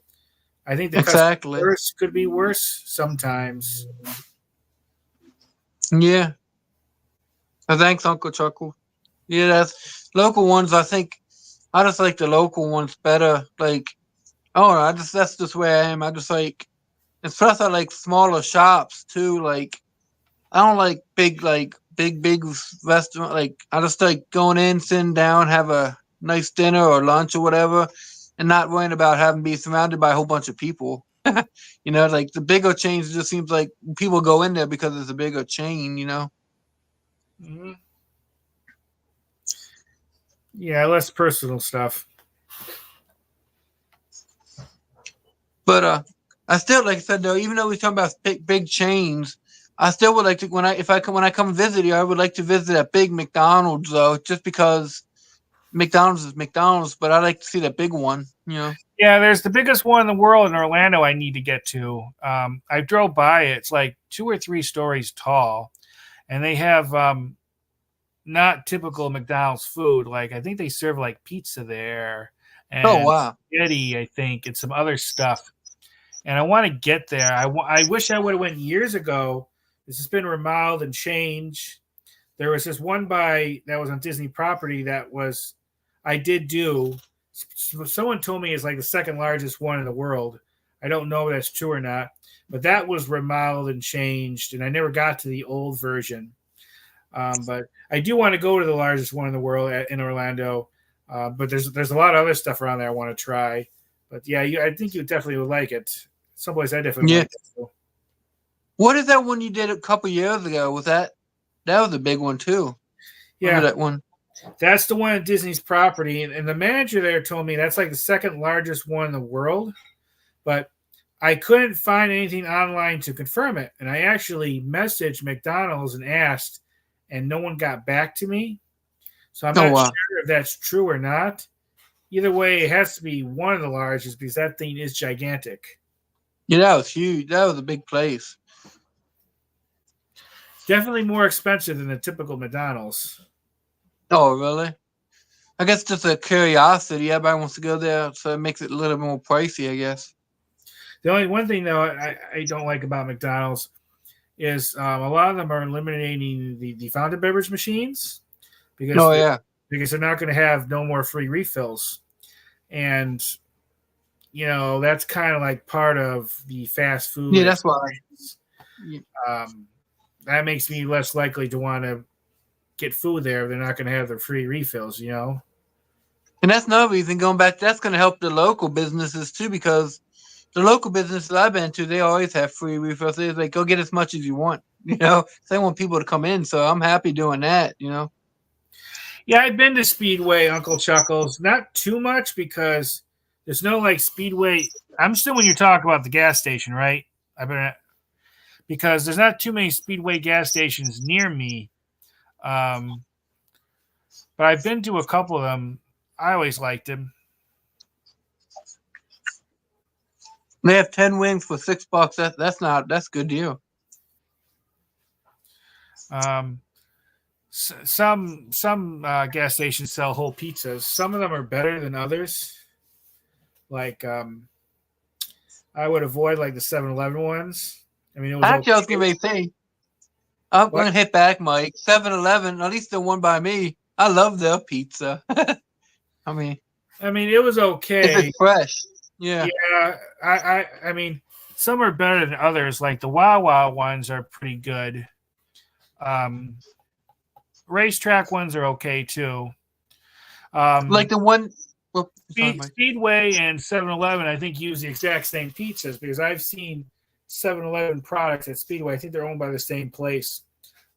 I think the customer service could be worse sometimes. Yeah. Thanks, Uncle Chuckle. Yeah, that's local ones. I think I just like the local ones better. Like, I don't know. That's just where I am. I just like, and plus I like smaller shops too. Like, I don't like big restaurant. Like, I just like going in, sitting down, have a nice dinner or lunch or whatever, and not worrying about having to be surrounded by a whole bunch of people. Like the bigger chains, it just seems like people go in there because it's a bigger chain. Mm-hmm. Yeah, less personal stuff. But I still, like I said though, even though we're talking about big chains, I still would like to when I come visit you, I would like to visit a big McDonald's though, just because McDonald's is McDonald's, but I like to see that big one. Yeah, there's the biggest one in the world in Orlando. I need to get to. I drove by it. It's like 2 or 3 stories tall, and they have not typical McDonald's food. Like I think they serve like pizza there. And wow! Spaghetti, I think, and some other stuff. And I want to get there. I wish I would have went years ago. This has been remodeled and changed. There was this one that was on Disney property I did do. Someone told me it's like the second largest one in the world. I don't know if that's true or not, but that was remodeled and changed, and I never got to the old version. But I do want to go to the largest one in the world in Orlando. But there's a lot of other stuff around there I want to try. But yeah, I think you definitely would like it. Someplace I definitely Yeah. like it. So. What is that one you did a couple years ago? Was that was a big one too? Yeah, that one. That's the one at Disney's property, and the manager there told me that's like the second largest one in the world. But I couldn't find anything online to confirm it, and I actually messaged McDonald's and asked, and no one got back to me. So I'm not sure if that's true or not. Either way, it has to be one of the largest because that thing is gigantic. Yeah, that was huge. That was a big place. Definitely more expensive than the typical McDonald's. Oh, really? I guess just a curiosity. Everybody wants to go there, so it makes it a little more pricey, I guess. The only one thing, though, I don't like about McDonald's is a lot of them are eliminating the fountain beverage machines because because they're not going to have no more free refills. And, that's kind of like part of the fast food. Yeah, that's why. That makes me less likely to want to get food there if they're not going to have their free refills, And that's another reason, going back, that's going to help the local businesses too, because the local businesses I've been to, they always have free refills. They're like, go get as much as you want, So they want people to come in, so I'm happy doing that, Yeah, I've been to Speedway, Uncle Chuckles. Not too much because there's no like Speedway. I'm still when you're talking about the gas station, right? Because there's not too many Speedway gas stations near me. But I've been to a couple of them. I always liked them. They have 10 wings for $6. That's a good deal. Some gas stations sell whole pizzas. Some of them are better than others. Like I would avoid like the 7-Eleven ones. I mean, it was actually, I was going to say, I'm going to hit back, Mike. 7-Eleven, at least the one by me, I love their pizza. I mean, it was okay. If it's fresh. Yeah. Yeah. I mean, some are better than others. Like the Wawa ones are pretty good. Racetrack ones are okay too. Like the one. Well, Speedway and 7-Eleven, I think, use the exact same pizzas because I've seen 7-Eleven products at Speedway. I think they're owned by the same place.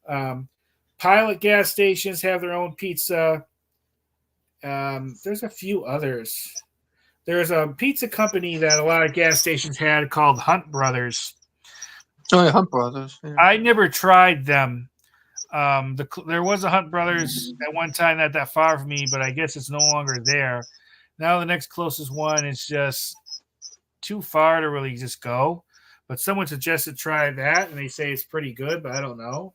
Pilot gas stations have their own pizza. There's a few others. There's a pizza company that a lot of gas stations had called Hunt Brothers. Oh, yeah, Hunt Brothers. Yeah. I never tried them. There was a Hunt Brothers at one time not that far from me, but I guess it's no longer there. Now the next closest one is just too far to really just go. But someone suggested try that, and they say it's pretty good, but I don't know.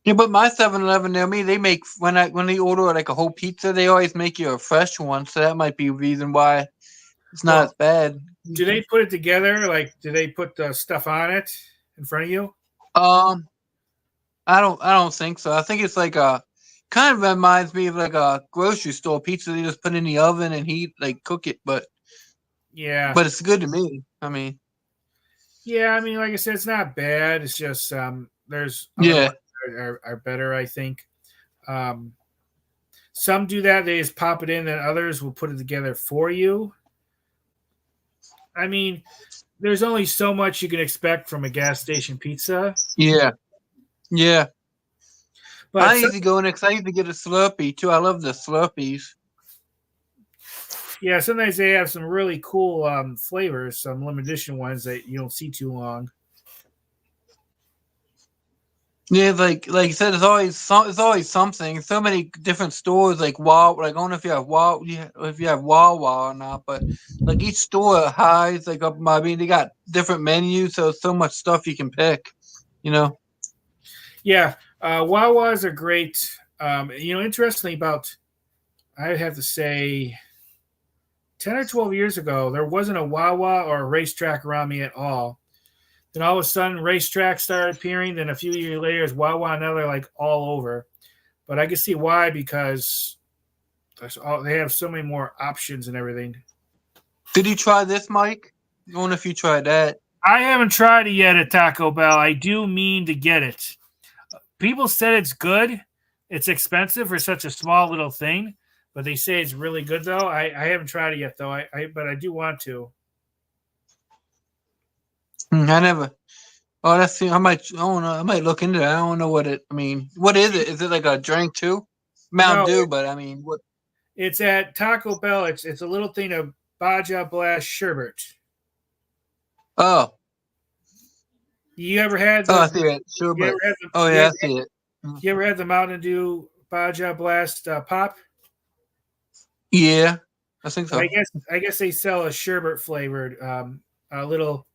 Yeah, but my 7-Eleven near me, they make when they order like a whole pizza, they always make you a fresh one. So that might be a reason why it's not as bad. Do they put it together? Like, do they put the stuff on it in front of you? I don't think so. I think it's like kind of reminds me of like a grocery store pizza. They just put in the oven and cook it, but it's good to me. I mean, like I said, it's not bad. It's just there's are better, I think. Some do that; they just pop it in, and others will put it together for you. I mean, there's only so much you can expect from a gas station pizza. Yeah. But I usually go in because I used to get a Slurpee too. I love the Slurpees. Yeah, sometimes they have some really cool flavors, some limited edition ones that you don't see too long. Yeah, like you said, it's always something. So many different stores, like Wawa. Like I don't know if you have Wawa or not, but like each store hides they got different menus, so much stuff you can pick. Yeah, Wawas are great. Interestingly, I'd have to say 10 or 12 years ago, there wasn't a Wawa or a Racetrack around me at all. Then all of a sudden, Racetrack started appearing. Then a few years later, it's Wawa, and now they're like all over. But I can see why, because they have so many more options and everything. Did you try this, Mike? I don't know if you tried that. I haven't tried it yet at Taco Bell. I do mean to get it. People said it's good. It's expensive for such a small little thing. but they say it's really good though. I haven't tried it yet though. But I do want to. I never. Oh, let's see. I might. I don't know. I might look into that. I don't know what it. I mean, what is it? Is it like a drink too? Mountain No, Dew, but I mean, what? it's at Taco Bell. It's a little thing of Baja Blast sherbet. Oh, You ever had oh, I the? see it. Sure, You but ever had oh the? yeah, I see it. You ever had the Mountain Dew Baja Blast pop? Yeah, I think Well, so. I guess they sell a sherbet flavored a little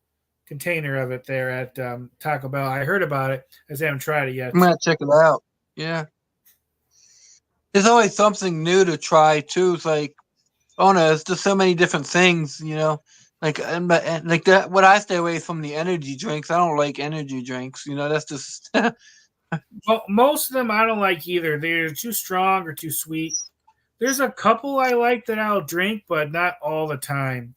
container of it there at Taco Bell. I heard about it. I just haven't tried it I'm yet. gonna check it out. Yeah, there's always something new to try too. It's like, oh no, it's just so many different things, you know. Like, and like that. What I stay away from the energy drinks. I don't like energy drinks. You know, that's just. Well, most of them I don't like either. They're too strong or too sweet. There's a couple I like that I'll drink, but not all the time.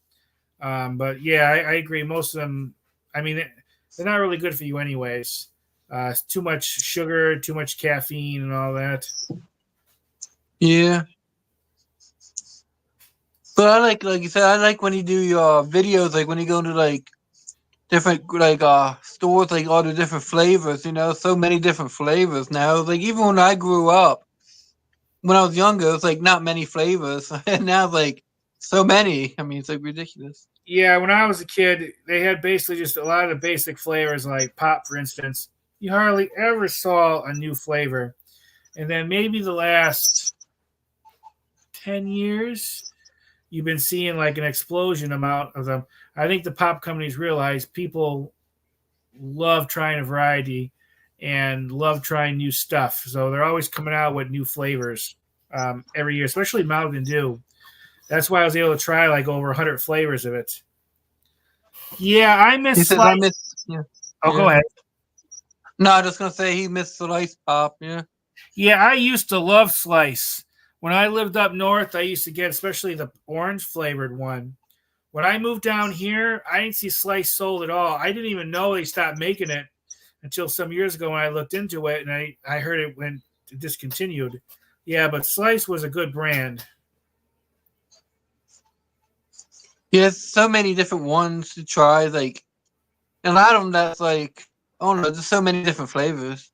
But yeah, I agree. Most of them, I mean, they're not really good for you, anyways. It's too much sugar, too much caffeine, and all that. Yeah. But I like you said, I like when you do your videos, like when you go into like different like stores, like all the different flavors. You know, so many different flavors now. Like even when I grew up, when I was younger, it was like not many flavors, and now it's like so many. I mean, it's like ridiculous. Yeah, when I was a kid, they had basically just a lot of the basic flavors, like pop, for instance. You hardly ever saw a new flavor. And then maybe the last 10 years, you've been seeing like an explosion amount of them. I think the pop companies realize people love trying a variety and love trying new stuff. So they're always coming out with new flavors every year, especially Mountain Dew. That's why I was able to try like over 100 flavors of it. Yeah, I He miss says I Slice. miss. Yeah, Oh, go yeah. ahead. No, I was just gonna say he missed the ice pop. Yeah. Yeah, I used to love Slice. When I lived up north, I used to get especially the orange flavored one. When I moved down here, I didn't see Slice sold at all. I didn't even know they stopped making it until some years ago when I looked into it and I heard it when it discontinued. Yeah, but Slice was a good brand. There's so many different ones to try. Like, and a lot of them that's like, oh no, there's so many different flavors.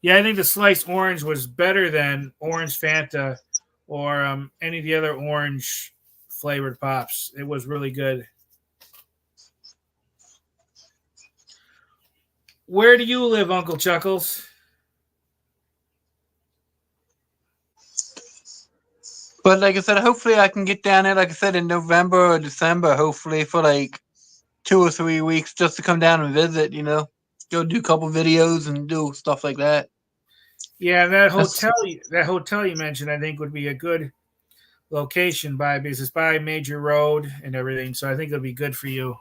Yeah, I think the Slice Orange was better than Orange Fanta or any of the other orange flavored pops. It was really good. Where do you live, Uncle Chuckles? But like I said, hopefully I can get down there, like I said, in November or December, hopefully for like 2 or 3 weeks just to come down and visit, you know. Go do a couple videos and do stuff like that. Yeah, That's that hotel you mentioned, I think would be a good location because it's by a major road and everything. So I think it'll be good for you.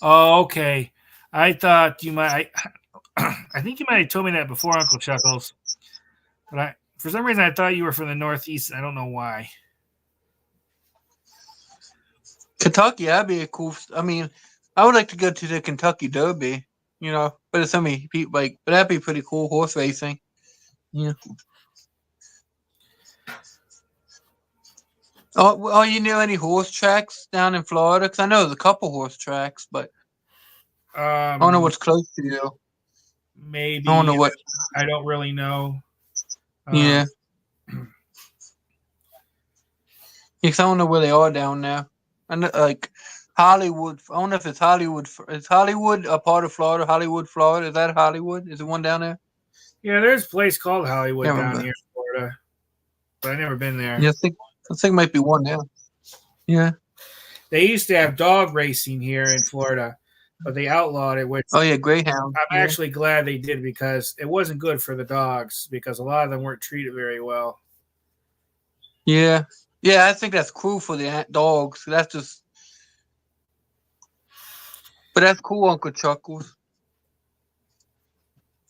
Oh, okay. I thought you might. I think you might have told me that before, Uncle Chuckles. But for some reason, I thought you were from the Northeast. I don't know why. Kentucky, that'd be a cool. I mean, I would like to go to the Kentucky Derby, you know, but there's so many people like, but that'd be pretty cool horse racing. Yeah. Oh, you know any horse tracks down in Florida? Because I know there's a couple horse tracks, but I don't know what's close to you. I don't Maybe know what. I don't really know. Yeah. Because I don't know where they are down there. I know, like Hollywood. I don't know if it's Hollywood. Is Hollywood a part of Florida? Hollywood, Florida. Is that Hollywood? Is it one down there? Yeah, there's a place called Hollywood Can't down remember. here in Florida, but I've never been there. Yeah, I think might be one now. Yeah. They used to have dog racing here in Florida, but they outlawed it, which Oh yeah, Greyhound. I'm Yeah. actually glad they did because it wasn't good for the dogs because a lot of them weren't treated very well. Yeah. Yeah, I think that's cool for the dogs. That's just. But that's cool, Uncle Chuckles.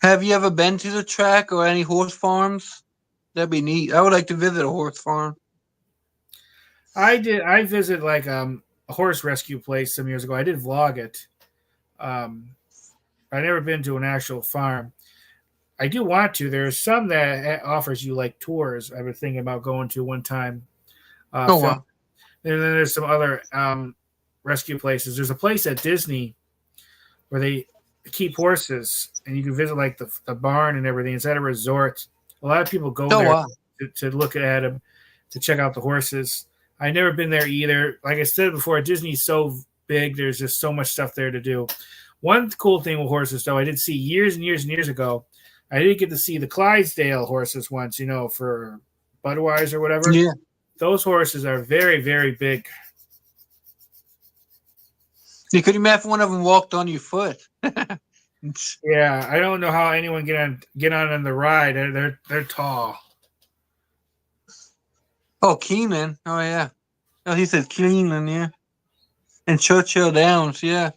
Have you ever been to the track or any horse farms? That'd be neat. I would like to visit a horse farm. I did. I visited like a horse rescue place some years ago. I did vlog it. I never been to an actual farm. I do want to. There's some that offers you like tours. I've been thinking about going to one time. Oh Film. wow. And then there's some other rescue places. There's a place at Disney where they keep horses, and you can visit like the barn and everything. It's at a resort. A lot of people go Oh there wow. to look at them, to check out the horses. I've never been there either. Like I said before, Disney's so big. There's just so much stuff there to do. One cool thing with horses, though, I did see years and years and years ago. I did get to see the Clydesdale horses once, for Budweiser or whatever. Yeah. Those horses are very, very big. You could imagine if one of them walked on your foot. Yeah, I don't know how anyone get on the ride. They're tall. Oh, Keenan. Oh yeah. Oh, he says Keenan, yeah. And Churchill Downs, yeah.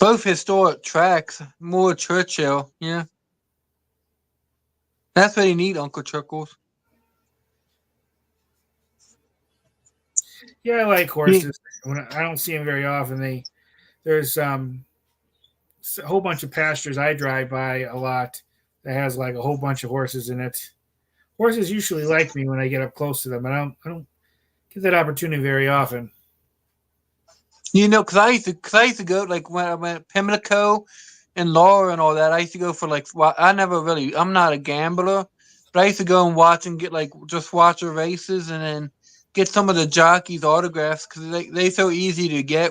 Both historic tracks. More Churchill, yeah. That's what you need, Uncle Chuckles. Yeah, I like horses. I don't see them very often. There's a whole bunch of pastures I drive by a lot that has like a whole bunch of horses in it. Horses usually like me when I get up close to them, and I don't get that opportunity very often. Because I used to go like when I went Pimlico and Laura and all that. I used to go for like I'm not a gambler, but I used to go and watch and get like just watch the races and then get some of the jockeys' autographs because they so easy to get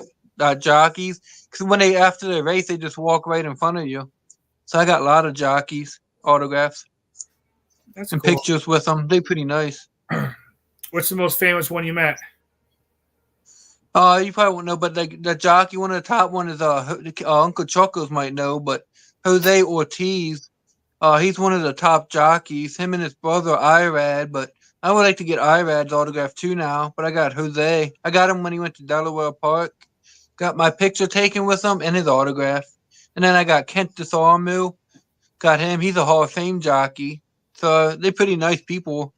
jockeys because when they after the race they just walk right in front of you. So I got a lot of jockeys autographs. That's and cool. Pictures with them. They're pretty nice. What's the most famous one you met? You probably won't know, but the jockey, one of the top one is Uncle Chuckles might know, but Jose Ortiz, he's one of the top jockeys. Him and his brother Irad, but I would like to get Irad's autograph too now. But I got Jose. I got him when he went to Delaware Park. Got my picture taken with him and his autograph. And then I got Kent DeSarmu. Got him. He's a Hall of Fame jockey. So they're pretty nice people,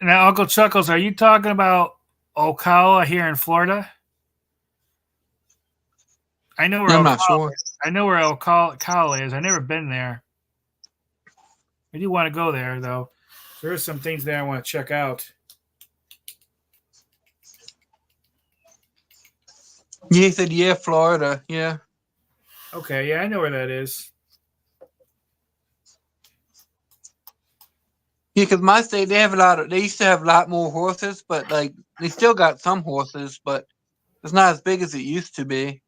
Now, Uncle Chuckles, are you talking about Ocala here in Florida? I know where I'm not sure. I know where Ocala is. I've never been there. I do want to go there, though. There are some things there I want to check out. Yeah, he said, yeah, Florida. Yeah. Okay, yeah, I know where that is. Yeah, because my state they used to have a lot more horses, but like they still got some horses, but it's not as big as it used to be.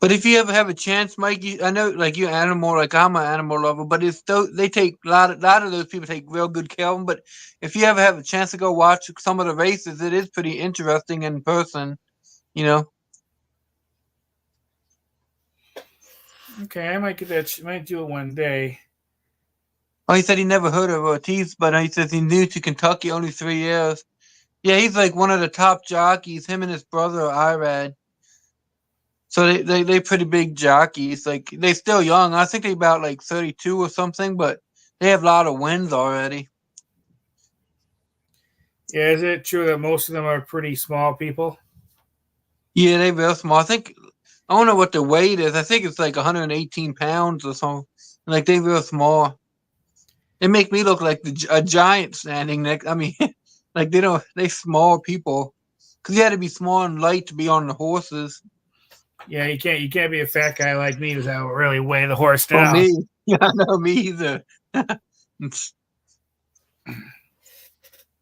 But if you ever have a chance, Mike, I know like you're animal, like I'm an animal lover, but it's still they take a lot of those people take real good care of them. But if you ever have a chance to go watch some of the races, it is pretty interesting in person, Okay, I might get that. Might do it one day. Oh, he said he never heard of Ortiz, but he says he new to Kentucky only 3 years. Yeah, he's like one of the top jockeys. Him and his brother Irad. So they pretty big jockeys. Like they still young. I think they about like 32 or something, but they have a lot of wins already. Yeah, is it true that most of them are pretty small people? Yeah, they're real small. I don't know what the weight is. I think it's like 118 pounds or something. Like they're real small. They make me look like a giant standing next. I mean, like they small people, because you had to be small and light to be on the horses. Yeah, you can't be a fat guy like me without really weigh the horse down. For me, yeah, I know me either.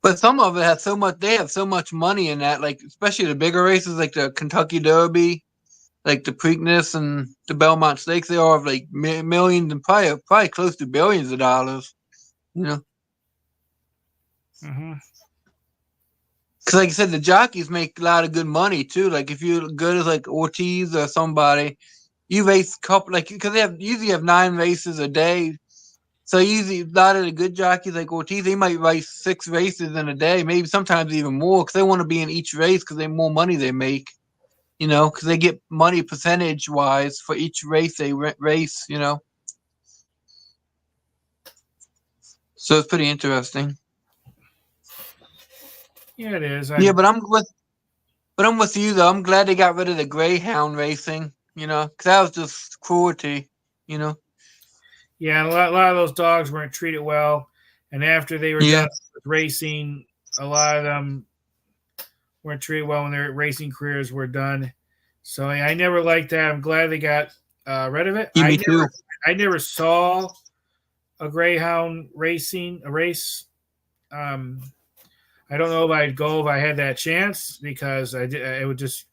But some of it has so much. They have so much money in that, like especially the bigger races, like the Kentucky Derby, like the Preakness and the Belmont Stakes. They all have like millions and probably close to billions of dollars. Mm-hmm. Because like I said, the jockeys make a lot of good money too. Like if you're good as like Ortiz or somebody, you race couple because they usually have 9 races a day. So usually a lot of the good jockeys like Ortiz, they might race 6 races in a day, maybe sometimes even more, because they want to be in each race because they more money they make. Because they get money percentage wise for each race they race. So it's pretty interesting. Yeah, it is. But But I'm with you though. I'm glad they got rid of the greyhound racing. You know, because that was just cruelty. You know. Yeah, a lot of those dogs weren't treated well, and after they were Yeah. done with racing, a lot of them weren't treated well when their racing careers were done. So I never liked that. I'm glad they got rid of it. Yeah, me too. I never saw a greyhound racing a race. Um, I don't know if I'd go if I had that chance because I did. It would just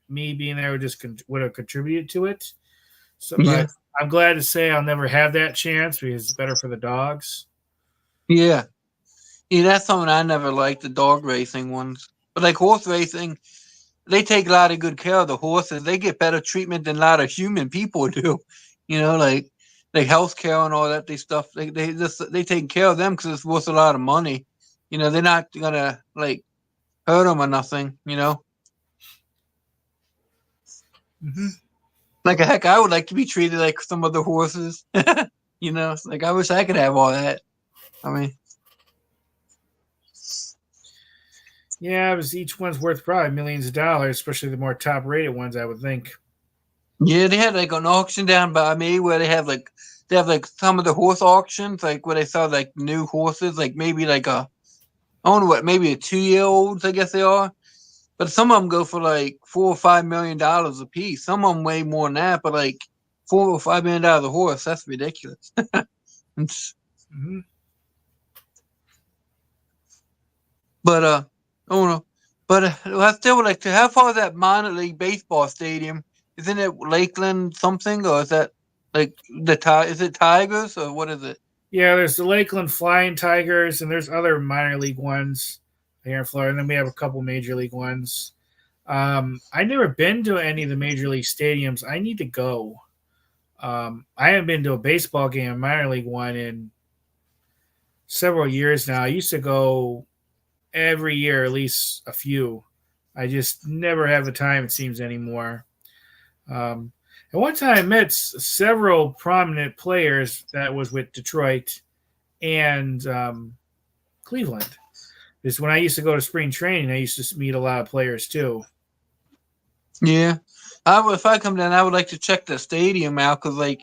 me being there would have contributed to it. So, Yeah. but I'm glad to say I'll never have that chance because it's better for the dogs. Yeah. Yeah, that's something I never liked, the dog racing ones. But like horse racing, they take a lot of good care of the horses. They get better treatment than a lot of human people do. You know, like health care and all that. They stuff. They take care of them because it's worth a lot of money. You know, they're not gonna like hurt them or nothing. You know, Mm-hmm. like heck, I would like to be treated like some of the horses. You know, it's like I wish I could have all that. I mean, Yeah, because each one's worth probably millions of dollars, especially the more top rated ones, I would think. yeah, they had like an auction down by me where they have like some of the horse auctions, like where they sell like new horses, like maybe like I don't know what, maybe a 2 year olds, I guess they are. But some of them go for like $4 or $5 million a piece. Some of them way more than that, but like $4 or $5 million a horse, that's ridiculous. Mm-hmm. But I don't know. But I still would like to. How far is that minor league baseball stadium? Isn't it Lakeland something, or is that like Is it Tigers or what is it? Yeah, there's the Lakeland Flying Tigers, and there's other minor league ones here in Florida. And then we have a couple major league ones. I never been to any of the major league stadiums. I need to go. I haven't been to a baseball game, a minor league one, in several years now. I used to go every year, at least a few. I just never have the time, it seems, anymore. At one time, I met several prominent players that was with Detroit and Cleveland. Because when I used to go to spring training, I used to meet a lot of players too. Yeah, if I come down, I would like to check the stadium out because like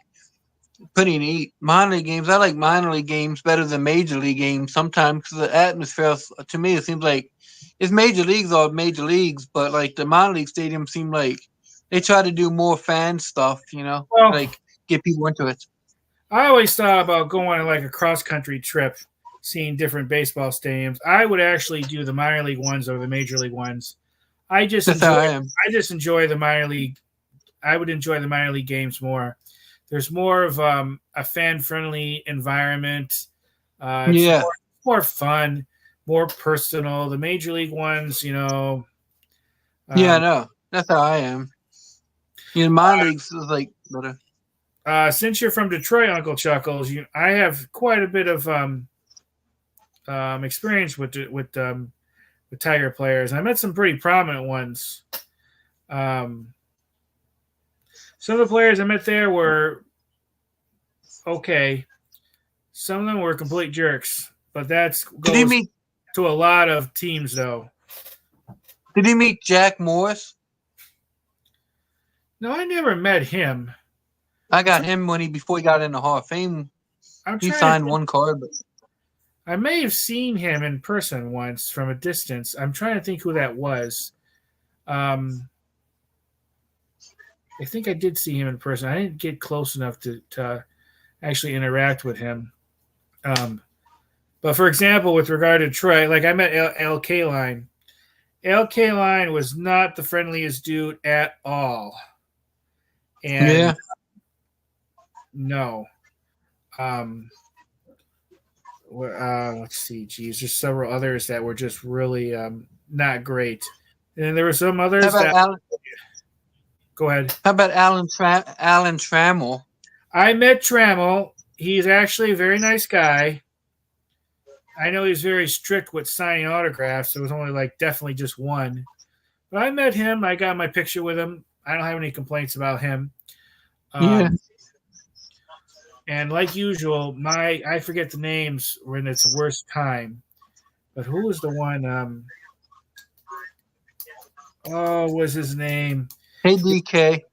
pretty neat. Minor league games, I like minor league games better than major league games sometimes because the atmosphere, to me, it seems like it's major leagues or major leagues, but like the minor league stadiums seem like they try to do more fan stuff, you know, Well, like get people into it. I always thought about going on like a cross country trip, seeing different baseball stadiums. I would actually do the minor league ones over the major league ones. I just That's how enjoy. I am. I just enjoy the minor league. I would enjoy the minor league games more. There's more of a fan friendly environment. It's Yeah, more fun, more personal. The major league ones, yeah, I um, know. That's how I am. You know, minor leagues is like better. since you're from Detroit, Uncle Chuckles, I have quite a bit of experience with Tiger players. I met some pretty prominent ones. Um, some of the players I met there were okay. Some of them were complete jerks, but that Did you goes meet? to a lot of teams, though. Did you meet Jack Morris? No, I never met him. I got him before he got in the Hall of Fame. I'm He trying to signed think. one card, but I may have seen him in person once from a distance. I'm trying to think who that was. I think I did see him in person. I didn't get close enough to actually interact with him. But for example, with regard to Troy, like I met Al Kaline. Al Kaline was not the friendliest dude at all. And yeah, no. Let's see. Geez, there's several others that were just really not great. And there were some how others about that. Alan? Go ahead. How about Alan Trammell? I met Trammell. He's actually a very nice guy. I know he's very strict with signing autographs. There was only definitely just one. But I met him. I got my picture with him. I don't have any complaints about him. Yeah. And like usual, I forget the names when it's the worst time. But who was the one? Oh, what was his name? Hey, DK.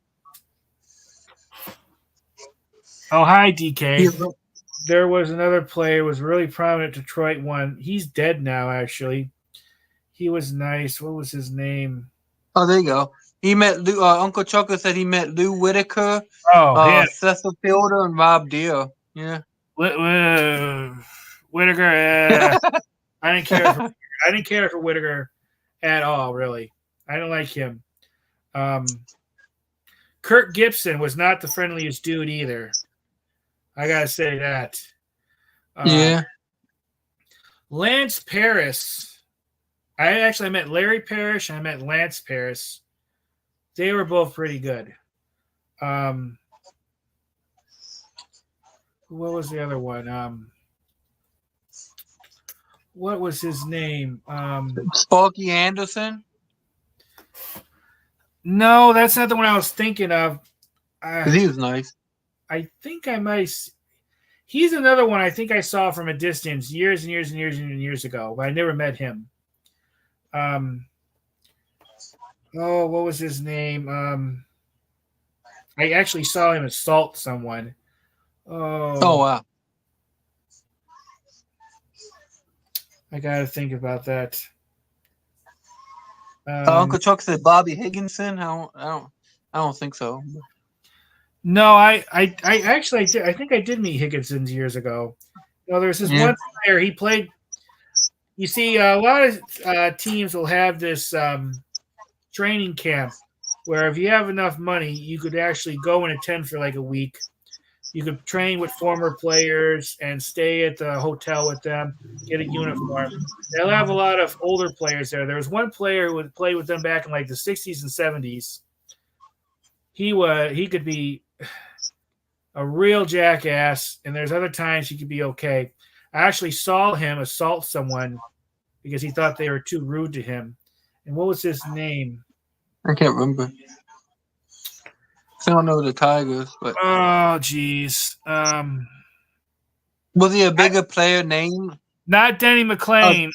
Oh, hi, DK. Yeah. There was another player, was really prominent Detroit one. He's dead now, actually. He was nice. What was his name? Oh, there you go. He met Lou, Uncle Chucker said he met Lou Whitaker, Oh, yeah. Cecil Fielder, and Rob Deere. Yeah. Whitaker. I didn't care. I didn't care for Whitaker at all. Really, I don't like him. Kirk Gibson was not the friendliest dude either. I gotta say that. Yeah. Lance Paris. I met Larry Parrish and I met Lance Paris. They were both pretty good. What was the other one? What was his name? Sparky Anderson. No, that's not the one I was thinking of. Because he was nice. I think I might. He's another one I think I saw from a distance years and years and years and years ago, but I never met him. Oh, what was his name? I actually saw him assault someone. Oh, wow. I gotta think about that. Uncle Chuck said Bobby Higginson. I don't think so. No, I actually did. I think I did meet Higginson years ago. No, there's this one player. He played. You see, a lot of teams will have this training camp where if you have enough money, you could actually go and attend for like a week. You could train with former players and stay at the hotel with them, get a uniform. They'll have a lot of older players there. There was one player who would play with them back in like the 60s and 70s. He could be a real jackass, and there's other times he could be okay. I actually saw him assault someone because he thought they were too rude to him. And what was his name? I can't remember. I don't know the Tigers, but oh, geez. Was he a bigger player name? Not Denny McClain,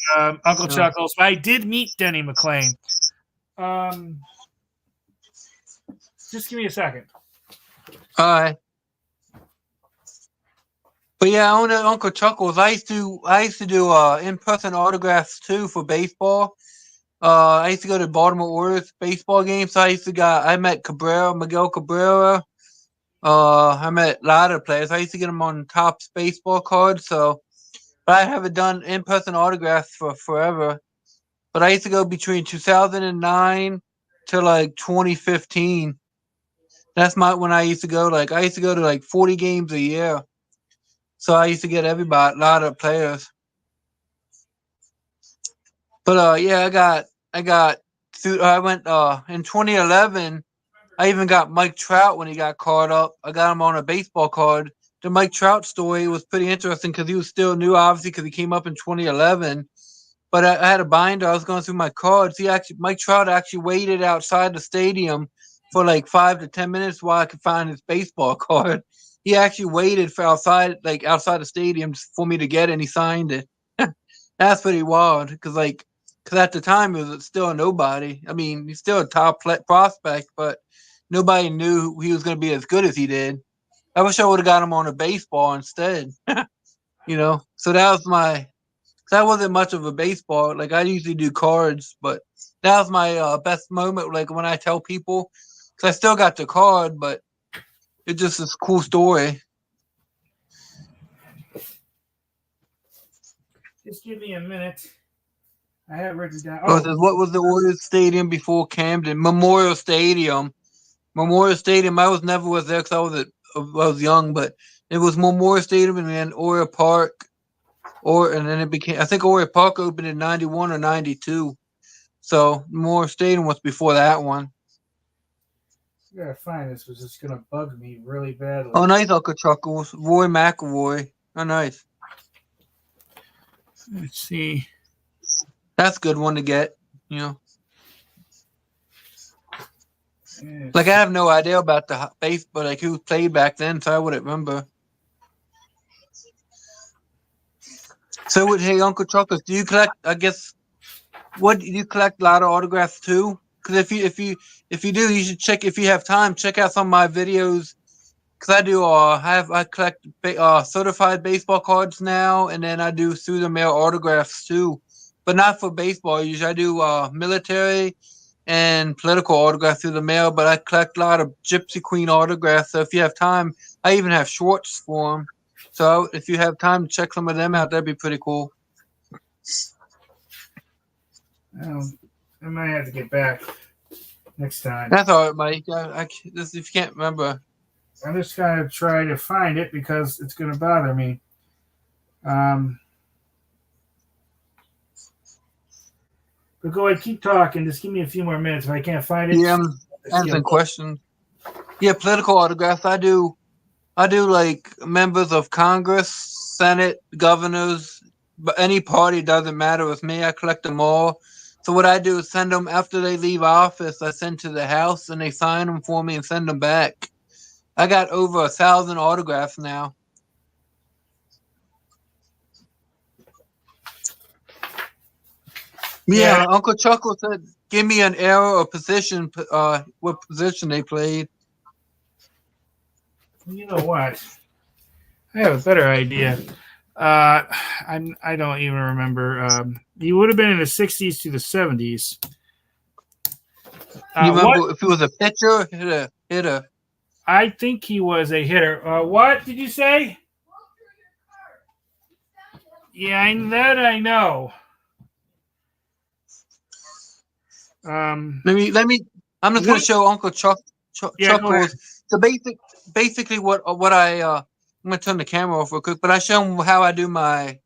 Uncle Chuckles. But I did meet Denny McClain. Just give me a second. All right. But yeah, I know Uncle Chuckles. I used to do in-person autographs too for baseball. I used to go to Baltimore Orioles baseball games. So I met Miguel Cabrera. I met a lot of players. I used to get them on Topps baseball cards. So, but I haven't done in-person autographs for forever. But I used to go between 2009 to like 2015. That's when I used to go. Like I used to go to like 40 games a year. So I used to get everybody, a lot of players. But yeah, I went in 2011. I even got Mike Trout when he got called up. I got him on a baseball card. The Mike Trout story was pretty interesting because he was still new, obviously, because he came up in 2011. But I had a binder. I was going through my cards. Mike Trout actually waited outside the stadium for like 5 to 10 minutes while I could find his baseball card. He actually waited for outside the stadium for me to get it, and he signed it. That's pretty wild because at the time he was still a nobody. I mean, he's still a top prospect, but nobody knew he was going to be as good as he did. I wish I would have got him on a baseball instead. So that was that wasn't much of a baseball. Like I usually do cards, but that was my best moment. Like when I tell people, because I still got the card, but it's just this cool story. Just give me a minute. I have written down. What was the Orioles Stadium before Camden? Memorial Stadium. Memorial Stadium. I was never there because I was young, but it was Memorial Stadium and then Oriole Park, and then it became. I think Oriole Park opened in 91 or 92. So Memorial Stadium was before that one. I gotta find this. Was just gonna bug me really badly. Oh, nice, Uncle Chuckles. Roy McIlroy. Oh, nice. Let's see. That's a good one to get. Like I have no idea about the base, but like who played back then, so I wouldn't remember. So, hey, Uncle Chuckles, do you collect? I guess. What do you collect? A lot of autographs too? because if you do, you should check if you have time. Check out some of my videos. Because I collect certified baseball cards now, and then I do through the mail autographs too, but not for baseball. Usually I do military and political autographs through the mail, but I collect a lot of Gypsy Queen autographs. So if you have time, I even have shorts for them. So if you have time to check some of them out, that'd be pretty cool. I might have to get back next time. That's all right, Mike. If you can't remember. I'm just going to try to find it because it's going to bother me. But go ahead, keep talking. Just give me a few more minutes. If I can't find it, yeah, I'm answering questions. Yeah, political autographs. I do like members of Congress, Senate, governors, but any party doesn't matter with me. I collect them all. So what I do is send them after they leave office. I send to the house and they sign them for me and send them back. I got over 1,000 autographs now. Yeah, Uncle Chuckle said, "Give me an era or position. What position they played." You know what? I have a better idea. I don't even remember. You would have been in the 60s to the 70s. You remember if he was a pitcher, hitter? I think he was a hitter. What did you say? Yeah, that I know. Let me. I'm just going to show Uncle Chuckles. So basically, what I I'm going to turn the camera off real quick, but I show him how I do my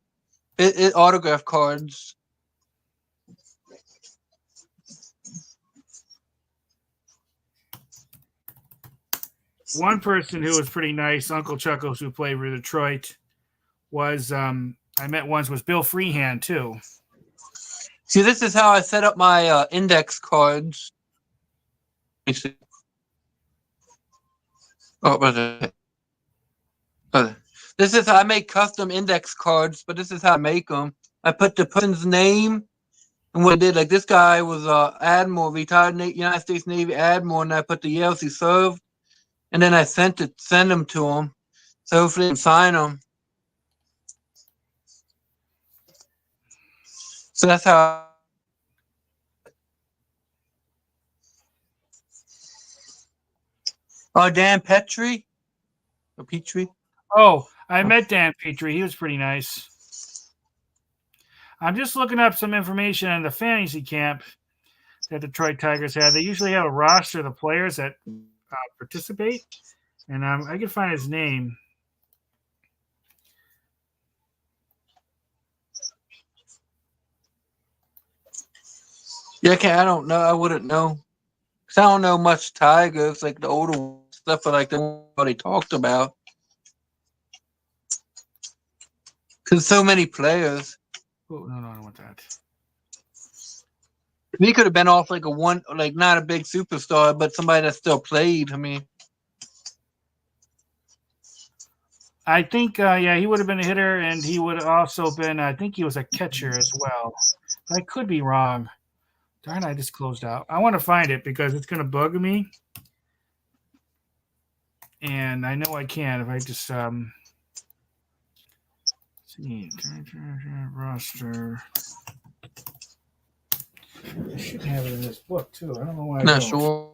autograph cards. One person who was pretty nice, Uncle Chuckles, who played for Detroit, was I met once was Bill Freehand too. See, this is how I set up my index cards. Let me see. This is how I make custom index cards, but this is how I make them. I put the person's name and what I did. Like this guy was admiral, retired United States Navy admiral, and I put the years he served, and then I send them to him. So hopefully they can sign them. So that's how. Dan Petrie? Or Petrie? Oh, I met Dan Petrie. He was pretty nice. I'm just looking up some information on the fantasy camp that Detroit Tigers had. They usually have a roster of the players that participate, and I can find his name. Yeah, I don't know. I wouldn't know. Cause I don't know much Tigers, like the older stuff, like the one they talked about. Cause so many players. Oh no, I don't want that. He could have been off like not a big superstar, but somebody that still played. I mean, I think he would have been a hitter, and he would have also been. I think he was a catcher as well. But I could be wrong. Darn, I just closed out. I want to find it because it's going to bug me. And I know I can if I just see roster. I should have it in this book too. I don't know why. Not sure.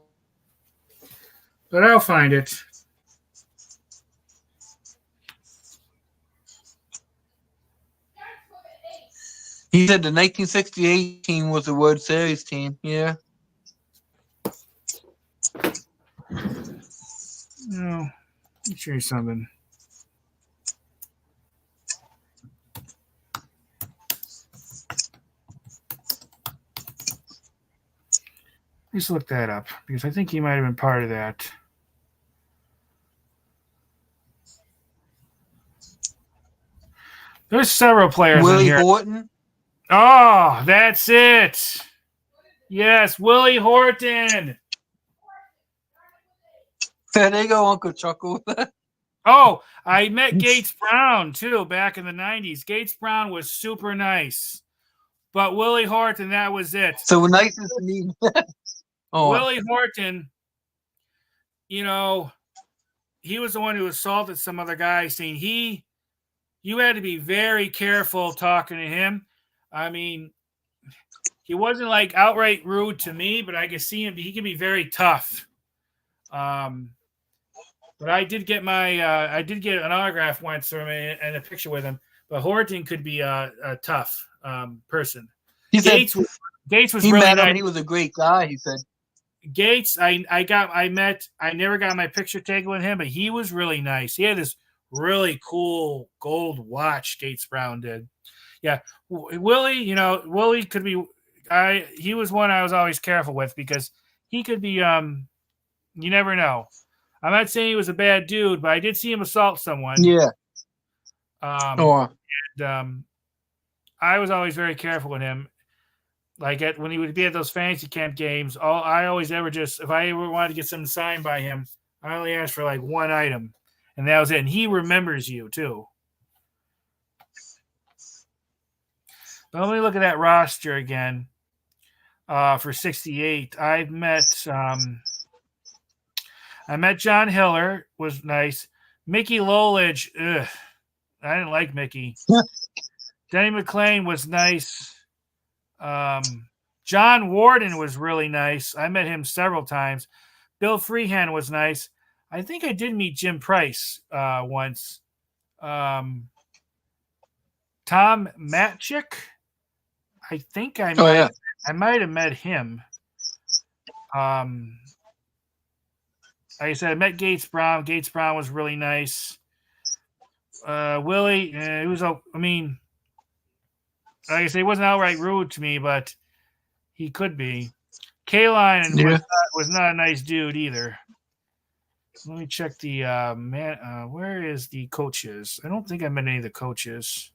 But I'll find it. He said the 1968 team was the World Series team. Yeah. No, let me show you something. Let's look that up because I think he might have been part of that. There's several players in here. Willie Horton. Oh, that's it. Yes, Willie Horton. There you go, Uncle Chuckle. Oh, I met Gates Brown, too, back in the 90s. Gates Brown was super nice. But Willie Horton, that was it. So nice is mean. Oh, Willie Horton, you know, he was the one who assaulted some other guy, saying you had to be very careful talking to him. I mean, he wasn't like outright rude to me, but I could see him. He can be very tough. But I did get I did get an autograph once from him and a picture with him. But Horton could be a tough person. he said Gates was he really met him. nice. And he was a great guy. He said Gates, I never got my picture taken with him, but he was really nice. He had this really cool gold watch. Gates Brown did. Yeah, Willie, Willie could be. He was one I was always careful with because he could be. You never know. I'm not saying he was a bad dude, but I did see him assault someone. yeah. And I was always very careful with him. Like when he would be at those fantasy camp games, if I ever wanted to get something signed by him, I only asked for like one item, and that was it. And he remembers you too. But let me look at that roster again. For 68, I met John Hiller, was nice. Mickey Lolich, I didn't like Mickey. Denny McClain was nice. John Warden was really nice. I met him several times. Bill Freehand was nice. I think I did meet Jim Price once. Tom Matchik, I think I might have met him. Like I said, I met Gates Brown. Gates Brown was really nice. Willie, he was. Like I say, he wasn't outright rude to me, but he could be. Kaline was not a nice dude either. Let me check the where is the coaches? I don't think I met any of the coaches.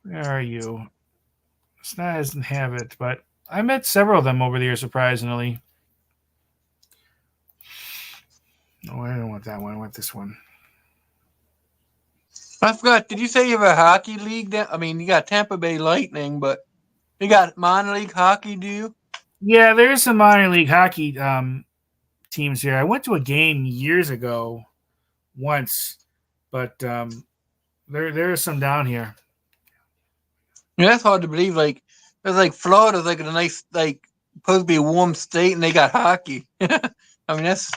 Where are you? It's not doesn't have it, but I met several of them over the years, surprisingly. No, I don't want that one. I want this one. I forgot. Did you say you have a hockey league? You got Tampa Bay Lightning, but you got minor league hockey, do you? Yeah, there's some minor league hockey teams here. I went to a game years ago once, but there are some down here. Yeah, that's hard to believe. Like, there's like Florida's like a nice, like, supposed to be a warm state, and they got hockey. That's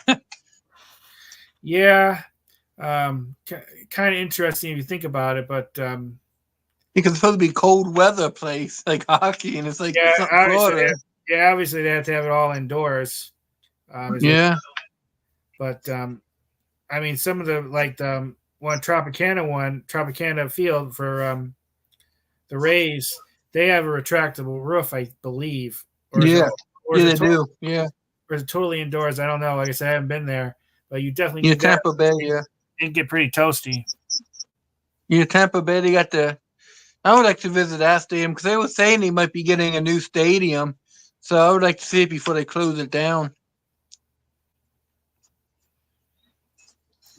yeah, kind of interesting if you think about it, but because it's supposed to be cold weather place like hockey, and it's like Florida. Obviously they have to have it all indoors. But some of the Tropicana Field for the Rays, they have a retractable roof, I believe. Or they do. Yeah. Or is it totally indoors? I don't know. Like I said, I haven't been there. But you definitely need Tampa Bay, yeah. It'd get pretty toasty. Yeah, Tampa Bay, they got I would like to visit that stadium because they were saying they might be getting a new stadium. So I would like to see it before they close it down.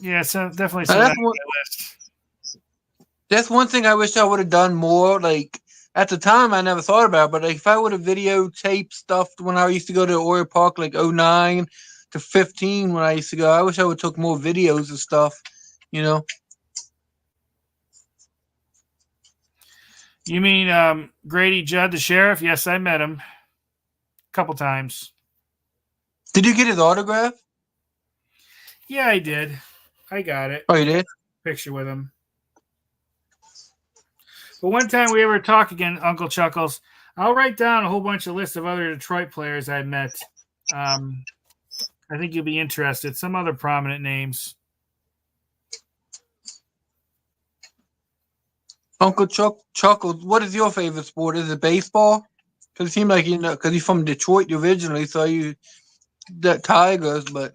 Yeah, so definitely that's one thing I wish I would have done more. Like, at the time, I never thought about it, but if I would have videotaped stuff when I used to go to Oriole Park, like 09 to 15 when I used to go, I wish I would have took more videos of stuff, You mean Grady Judd, the sheriff? Yes, I met him a couple times. Did you get his autograph? Yeah, I did. I got it. Oh, you did? Picture with him. But one time we ever talk again, Uncle Chuckles, I'll write down a whole bunch of lists of other Detroit players I met. I think you'll be interested. Some other prominent names. Uncle Chuckles, what is your favorite sport? Is it baseball? Because it seemed like because you're from Detroit originally, so you the Tigers. But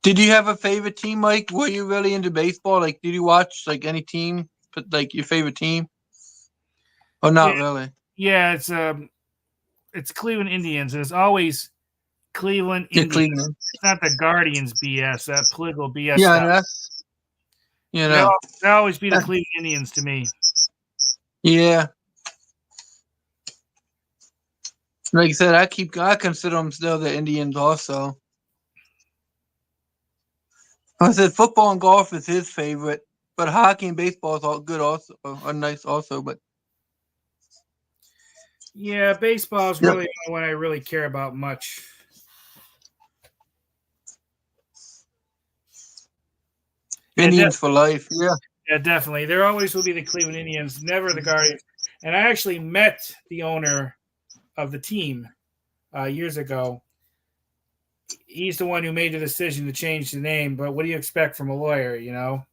did you have a favorite team, Mike? Were you really into baseball? Like, did you watch like any team, like your favorite team, or not really? Yeah, it's Cleveland Indians, and it's always Cleveland Indians. Cleveland. It's not the Guardians BS, that political BS. Yeah, they'll always be the Cleveland Indians to me. Yeah. Like I said, I consider them still the Indians also. I said football and golf is his favorite, but hockey and baseball is all good also, are nice also. But Yeah, baseball is yep. really the only one I really care about much. Indians for life. Yeah. Yeah, definitely. There always will be the Cleveland Indians, never the Guardians. And I actually met the owner of the team years ago. He's the one who made the decision to change the name. But what do you expect from a lawyer? You know,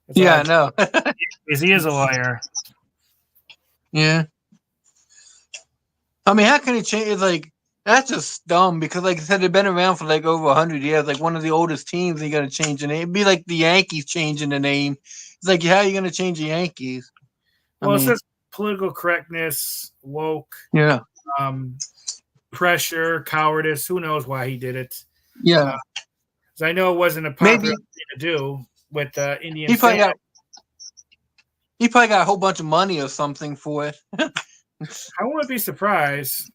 that's all Yeah, I know. is he is a lawyer. Yeah. I mean, how can it change? It's like that's just dumb because, like I said, they've been around for like over 100 years. Like one of the oldest teams, you got to change the name. It'd be like the Yankees changing the name. It's like, how are you going to change the Yankees? Well, it I mean, says political correctness, woke, yeah, um, pressure, cowardice. Who knows why he did it? yeah. 'Cause I know it wasn't a Maybe popular thing to do with Indian he probably fans. got he probably got a whole bunch of money or something for it. I wouldn't be surprised.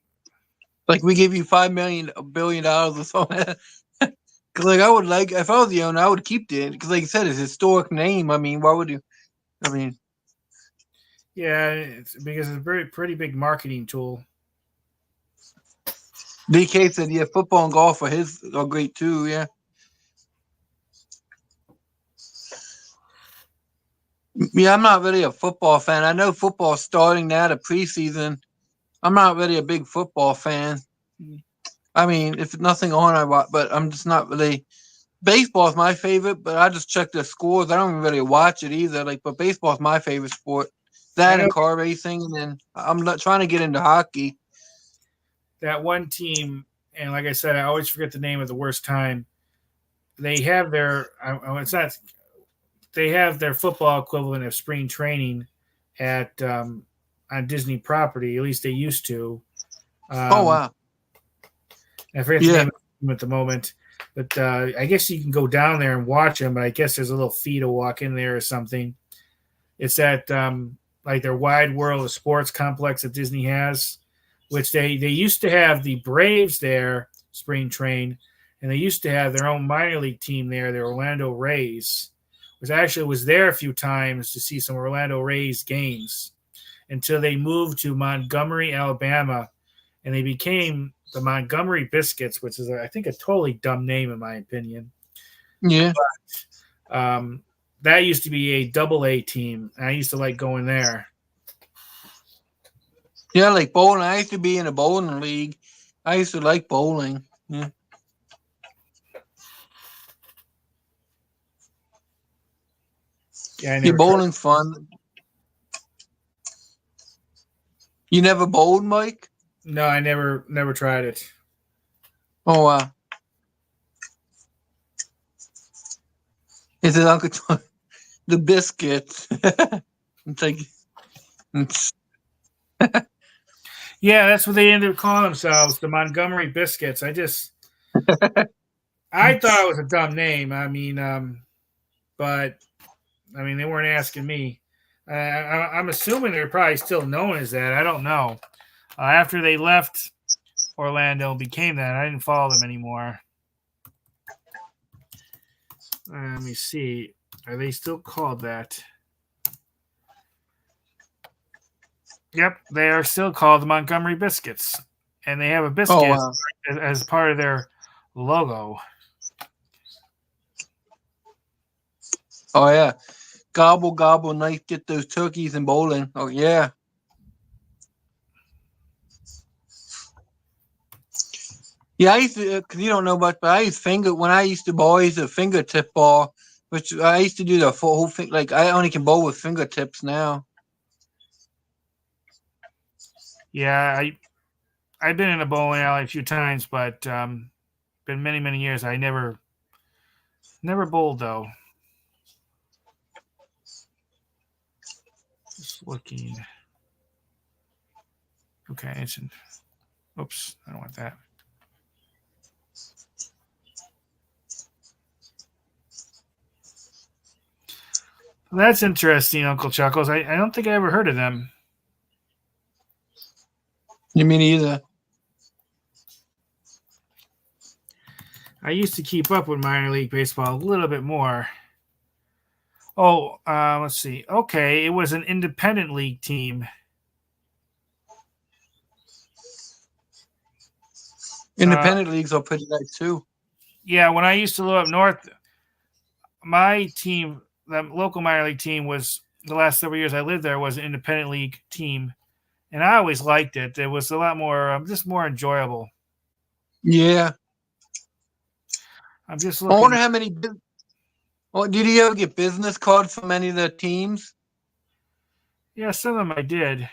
Like we give you $5 billion or something. Because like I would like if I was the owner, I would keep it because like you said, it's a historic name. I mean, why would you? I mean, Yeah, it's because it's a pretty big marketing tool. DK said, yeah, football and golf are great too. Yeah. Yeah, I'm not really a football fan. I know football's starting now, the preseason. I'm not really a big football fan. I mean, if nothing on, I watch, but I'm just not really. Baseball's my favorite, but I just check the scores. I don't really watch it either. Like, but baseball's my favorite sport. I That know and car racing, and then I'm not trying to get into hockey. that one team, and like I said, I always forget the name at the worst time. They have their it's not. They have their football equivalent of spring training at on Disney property. At least they used to. Oh wow, I forget the yeah, name of them at the moment, but I guess you can go down there and watch them. But I guess there's a little fee to walk in there or something. It's at like their Wide World of Sports complex that Disney has, which they used to have the Braves there spring train, and they used to have their own minor league team there, the Orlando Rays, which I actually was there a few times to see some Orlando Rays games until they moved to Montgomery, Alabama, and they became the Montgomery Biscuits, which is, I think, a totally dumb name in my opinion. yeah, That used to be a AA team. I used to like going there. yeah. Like bowling, I used to be in a bowling league. I used to like bowling. Yeah, Yeah, I yeah, never tried. bowling's fun. You never bowled, Mike? No, I never tried it. Oh wow. Is it Uncle John? The biscuits. It's like, it's, Yeah, that's what they ended up calling themselves, the Montgomery Biscuits. I thought it was a dumb name. I mean, but I mean, they weren't asking me. I'm assuming they're probably still known as that. I don't know. After they left Orlando and became that, I didn't follow them anymore. Let me see. Are they still called that? Yep, they are still called the Montgomery Biscuits, and they have a biscuit oh wow. as part of their logo. Oh yeah. Gobble gobble, nice. Get those turkeys and bowling. Oh yeah. Yeah, I used to, because you don't know much, but I used when I used to bowl, I used to fingertip ball, which I used to do the full whole thing. Like, I only can bowl with fingertips now. Yeah, I've been in a bowling alley a few times, but been many years. I never bowled though. Just looking. Okay, it's in. Oops, I don't want that. That's interesting, Uncle Chuckles. I don't think I ever heard of them. You mean either? I used to keep up with minor league baseball a little bit more. Oh, let's see. Okay, it was an independent league team. Independent leagues are pretty nice too. Yeah, when I used to live up north, my team, the local minor league team, was the last several years I lived there was an independent league team, and I always liked it. It was a lot more, just more enjoyable. Yeah. I'm just I looking. wonder how many. Oh, did you ever get business cards from any of the teams? Yeah, some of them I did.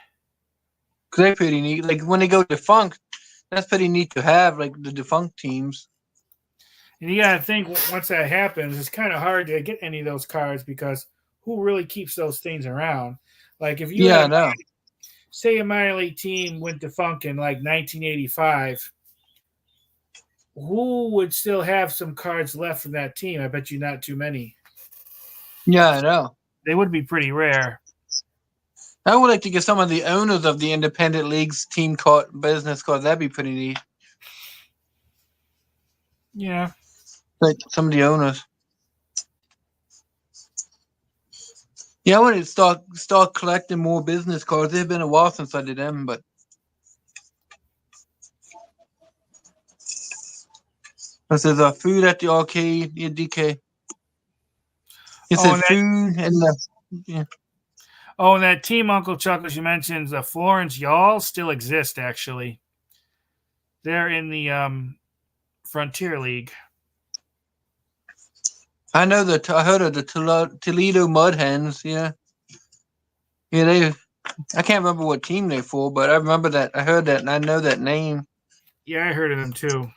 Cause they're pretty neat. Like when they go defunct, that's pretty neat to have. Like the defunct teams. And you got to think once that happens, it's kind of hard to get any of those cards because who really keeps those things around? Like if you Yeah, I had know. say a minor league team went defunct in like 1985, who would still have some cards left from that team? I bet you not too many. Yeah, I know. They would be pretty rare. I would like to get some of the owners of the independent leagues team card business cards. That'd be pretty neat. Yeah. Like some of the owners. Yeah, I want to start collecting more business cards. It's been a while since I did them, but this is food at the arcade. Yeah, DK. It says food and yeah. Oh, and that team, Uncle Chuckles, you mentioned, the Florence Y'all still exist, actually. They're in the Frontier League. I know that I heard of the Toledo Mud Hens. Yeah, yeah. I can't remember what team they're for, but I remember that. I heard that, and I know that name. Yeah, I heard of them too.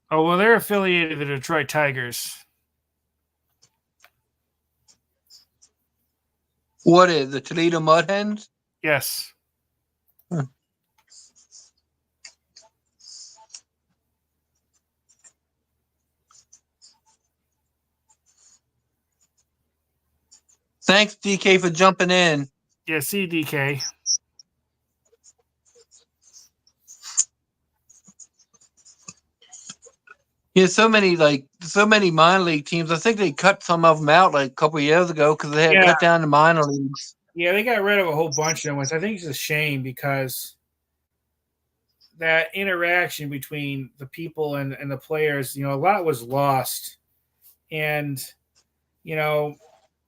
Oh well, they're affiliated with the Detroit Tigers. What is the Toledo Mud Hens? Yes. Thanks, DK, for jumping in. Yeah, see, DK. Yeah, so many minor league teams. I think they cut some of them out like a couple of years ago because they had cut down the minor leagues. Yeah, they got rid of a whole bunch of them, which I think is a shame because that interaction between the people and the players, a lot was lost. And,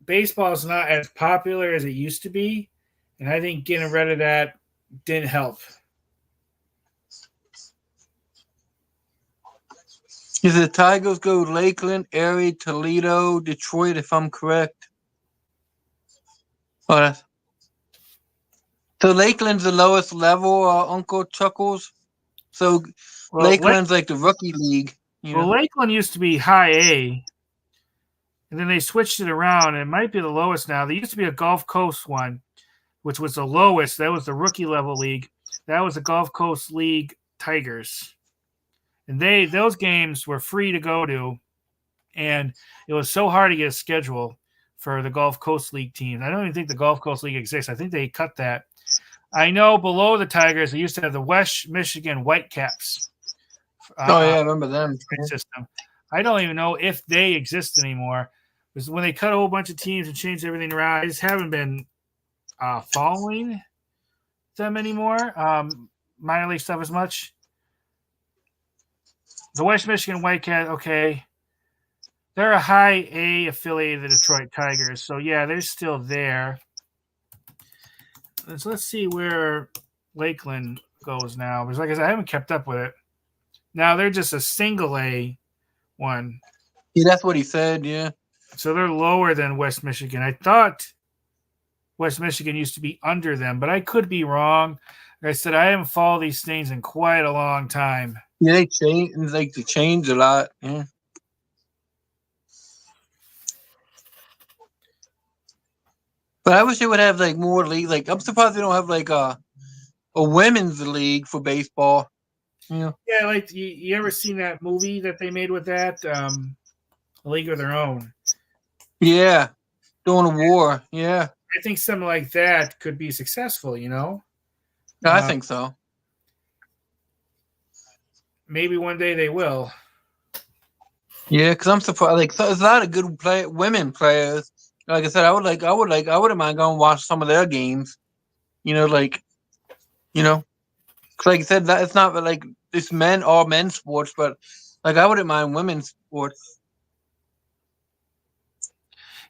baseball is not as popular as it used to be. And I think getting rid of that didn't help. Is the Tigers go Lakeland, Erie, Toledo, Detroit, if I'm correct? So Lakeland's the lowest level, Uncle Chuckles. So Lakeland's like the rookie league. Lakeland used to be high A, and then they switched it around. And it might be the lowest now. There used to be a Gulf Coast one, which was the lowest. That was the rookie level league. That was the Gulf Coast League Tigers. And those games were free to go to, and it was so hard to get a schedule for the Gulf Coast League teams. I don't even think the Gulf Coast League exists. I think they cut that. I know below the Tigers, they used to have the West Michigan Whitecaps. Oh, yeah, I remember them. System. I don't even know if they exist anymore. Because when they cut a whole bunch of teams and changed everything around, I just haven't been following them anymore. Minor league stuff as much. The West Michigan Whitecaps, okay. They're a high A affiliate of the Detroit Tigers. So, yeah, they're still there. So let's see where Lakeland goes now. Because, like I said, I haven't kept up with it. Now they're just a single A one. Yeah, that's what he said, yeah. So they're lower than West Michigan. I thought West Michigan used to be under them, but I could be wrong. Like I said, I haven't followed these things in quite a long time. Yeah, they change a lot. Yeah. But I wish they would have like more league. Like I'm surprised they don't have like a women's league for baseball. Yeah. Yeah, like you ever seen that movie that they made with that? A League of Their Own. Yeah. During the war. Yeah. I think something like that could be successful. Yeah, I think so. Maybe one day they will. Yeah, because I'm surprised. Like, there's a lot of good women players. Like I said, I wouldn't mind going watch some of their games. Like, 'cause like I said, that it's not like it's all men's sports, but like I wouldn't mind women's sports.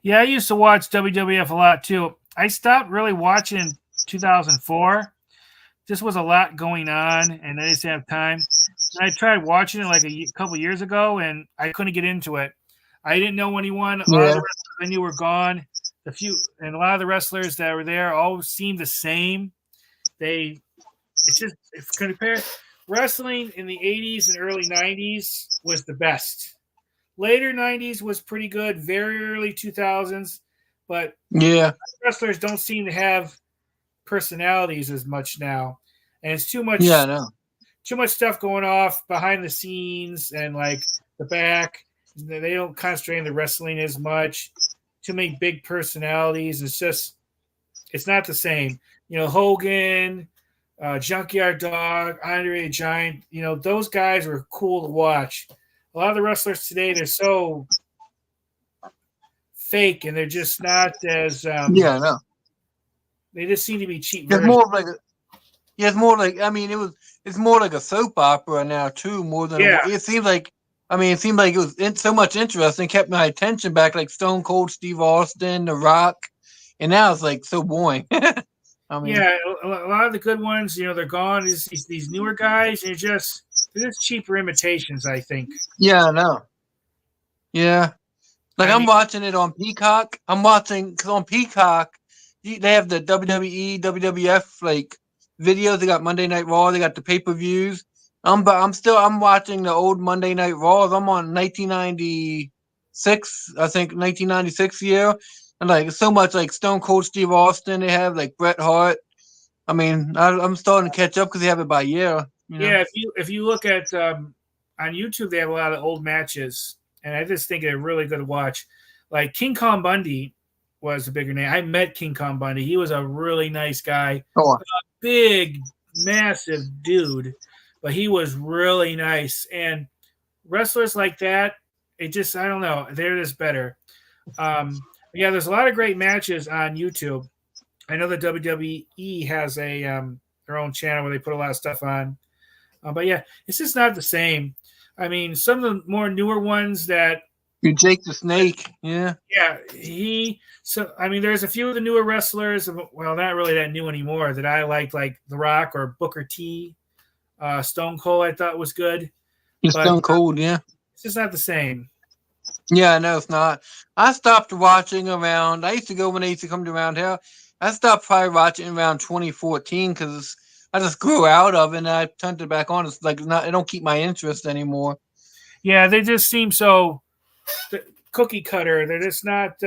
Yeah, I used to watch WWF a lot too. I stopped really watching in 2004. Just was a lot going on, and I just didn't have time. And I tried watching it like a couple years ago, and I couldn't get into it. I didn't know anyone. A lot of the wrestlers I knew were gone. And a lot of the wrestlers that were there all seemed the same. It's just, if compare wrestling in the 80s and early 90s was the best. Later 90s was pretty good. Very early 2000s, but wrestlers don't seem to have personalities as much now, and it's too much. Yeah, I know. Too much stuff going off behind the scenes and like the back. They don't concentrate on the wrestling as much. Too many big personalities. It's not the same. Hogan, Junkyard Dog, Andre the Giant. Those guys were cool to watch. A lot of the wrestlers today, they're so fake, and they're just not as. I know. They just seem to be cheap. It's more like. It's more like. I mean, it's more like a soap opera now too. More than it seems like. I mean, it seemed like it was so much interest and kept my attention back, like Stone Cold Steve Austin, The Rock, and now it's like so boring. I mean, a lot of the good ones, they're gone. These newer guys, they're just cheaper imitations, I think. Yeah, I know. Yeah, like I'm watching it on Peacock. I'm watching because on Peacock they have the WWE, WWF like videos. They got Monday Night Raw. They got the pay-per-views. I'm watching the old Monday Night Raws. I'm on 1996, I think 1996 year, and like so much like Stone Cold Steve Austin. They have like Bret Hart. I mean, I'm starting to catch up because they have it by year. Yeah, if you look at on YouTube, they have a lot of old matches, and I just think they're really good to watch. Like King Kong Bundy was a bigger name. I met King Kong Bundy. He was a really nice guy, a big, massive dude. But he was really nice. And wrestlers like that, I don't know. They're just better. There's a lot of great matches on YouTube. I know the WWE has their own channel where they put a lot of stuff on. But yeah, it's just not the same. I mean, some of the more newer ones that. Jake the Snake. Yeah. Yeah. There's a few of the newer wrestlers. Well, not really that new anymore that I like The Rock or Booker T. Stone Cold, I thought was good. Stone Cold, yeah. It's just not the same. Yeah, no, it's not. I stopped watching around. I used to go when they used to come to around here. I stopped probably watching around 2014 because I just grew out of it and I turned it back on. It's like it don't keep my interest anymore. Yeah, they just seem so cookie cutter. They're just not.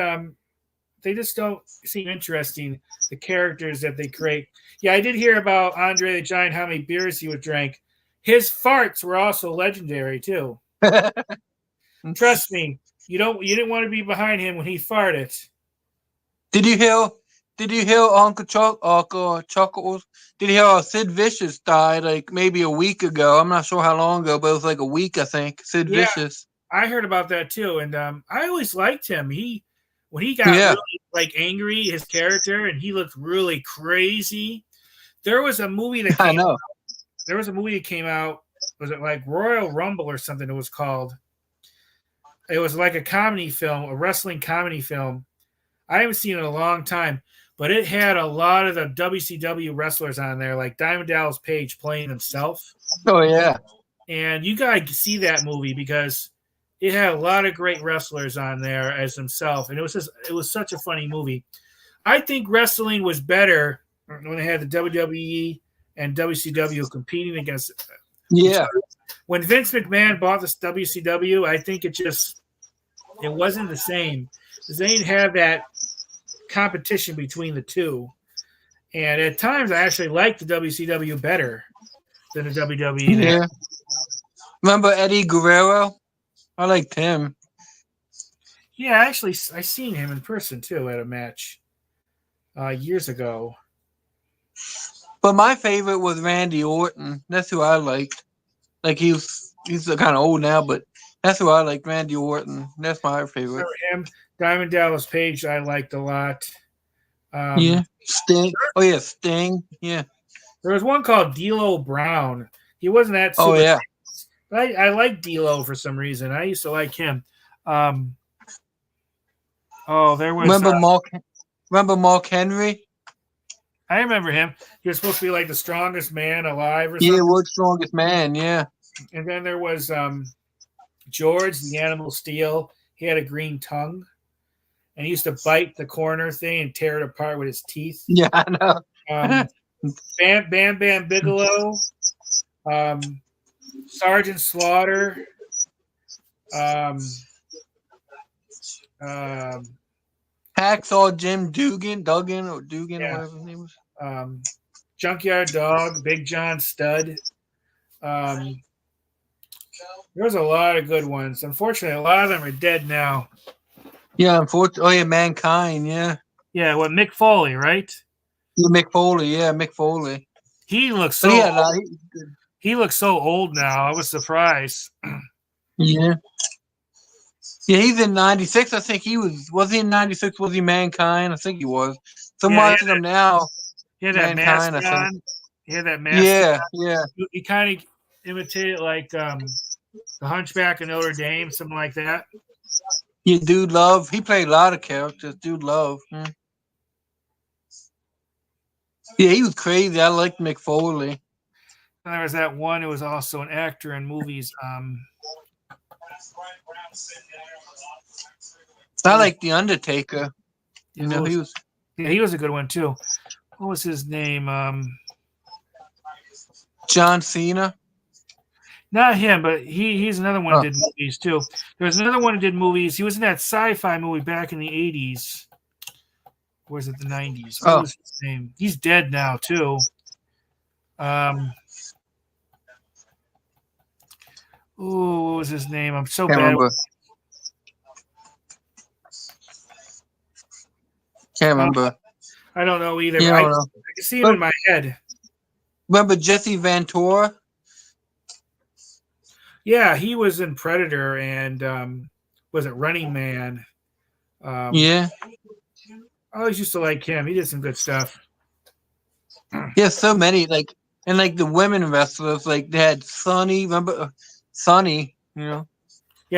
They just don't seem interesting. The characters that they create. Yeah, I did hear about Andre the Giant, how many beers he would drink. His farts were also legendary too. Trust me, you didn't want to be behind him when he farted. Did you hear Uncle Chuckles? Did you hear Sid Vicious died like maybe a week ago? I'm not sure how long ago, but it was like a week, I think. Sid Vicious. I heard about that too, and I always liked him. When he got really angry, his character, and he looked really crazy. There was a movie that came out. There was a movie that came out. Was it like Royal Rumble or something? It was called. It was like a comedy film, a wrestling comedy film. I haven't seen it in a long time, but it had a lot of the WCW wrestlers on there, like Diamond Dallas Page playing himself. Oh yeah, and you gotta see that movie because it had a lot of great wrestlers on there as himself, and it was such a funny movie. I think wrestling was better when they had the WWE and WCW competing against. Yeah. When Vince McMahon bought this WCW, I think it wasn't the same. They didn't have that competition between the two. And at times, I actually liked the WCW better than the WWE. Yeah. Remember Eddie Guerrero? I liked him. Yeah, actually, I seen him in person too at a match. years ago. But my favorite was Randy Orton. That's who I liked. Like he's kind of old now, but that's who I liked, Randy Orton. That's my favorite. Remember him? Diamond Dallas Page, I liked a lot. Yeah, Sting. Oh yeah, Sting. Yeah. There was one called D'Lo Brown. He wasn't that Oh super. yeah. But I like D'Lo for some reason. I used to like him. There was. Remember Mark Henry? I remember him. He was supposed to be like the strongest man alive or Yeah, something. world's strongest man. Yeah. And then there was George, the Animal Steel. He had a green tongue, and he used to bite the corner thing and tear it apart with his teeth. Yeah, I know. Bam Bam Bigelow, Sergeant Slaughter, Hacksaw Jim Duggan, or whatever his name was. Junkyard Dog, Big John Studd. There was a lot of good ones. Unfortunately, a lot of them are dead now. Yeah, unfortunately. Oh yeah, Mankind. Yeah. Yeah, Mick Foley, right? Yeah, Mick Foley. Yeah, Mick Foley. He looks so. He looks so old now. I was surprised. Yeah. Yeah, he's in '96. I think he was. Was he in '96? Was he Mankind? I think he was. So watching him now. He had that Mankind, mask on. He had that mask. Yeah, on. yeah. He kind of imitated like the Hunchback of Notre Dame, something like that. Yeah, Dude Love. He played a lot of characters. Dude Love. Yeah, he was crazy. I liked Mick Foley. And there was that one who was also an actor in movies. I like The Undertaker. He was a good one too. What was his name? John Cena. Not him, but he's another one who did movies too. There's another one who did movies. He was in that sci-fi movie back in the 80s. Or was it the 90s? What was his name? He's dead now too. What was his name? I'm so bad. Can't remember. I don't know either. Yeah, I can see him in my head. Remember Jesse Ventura? Yeah, he was in Predator and was it Running Man? Yeah. I always used to like him. He did some good stuff. Yeah, so many the women wrestlers, they had Sunny. Remember Sunny? Yeah,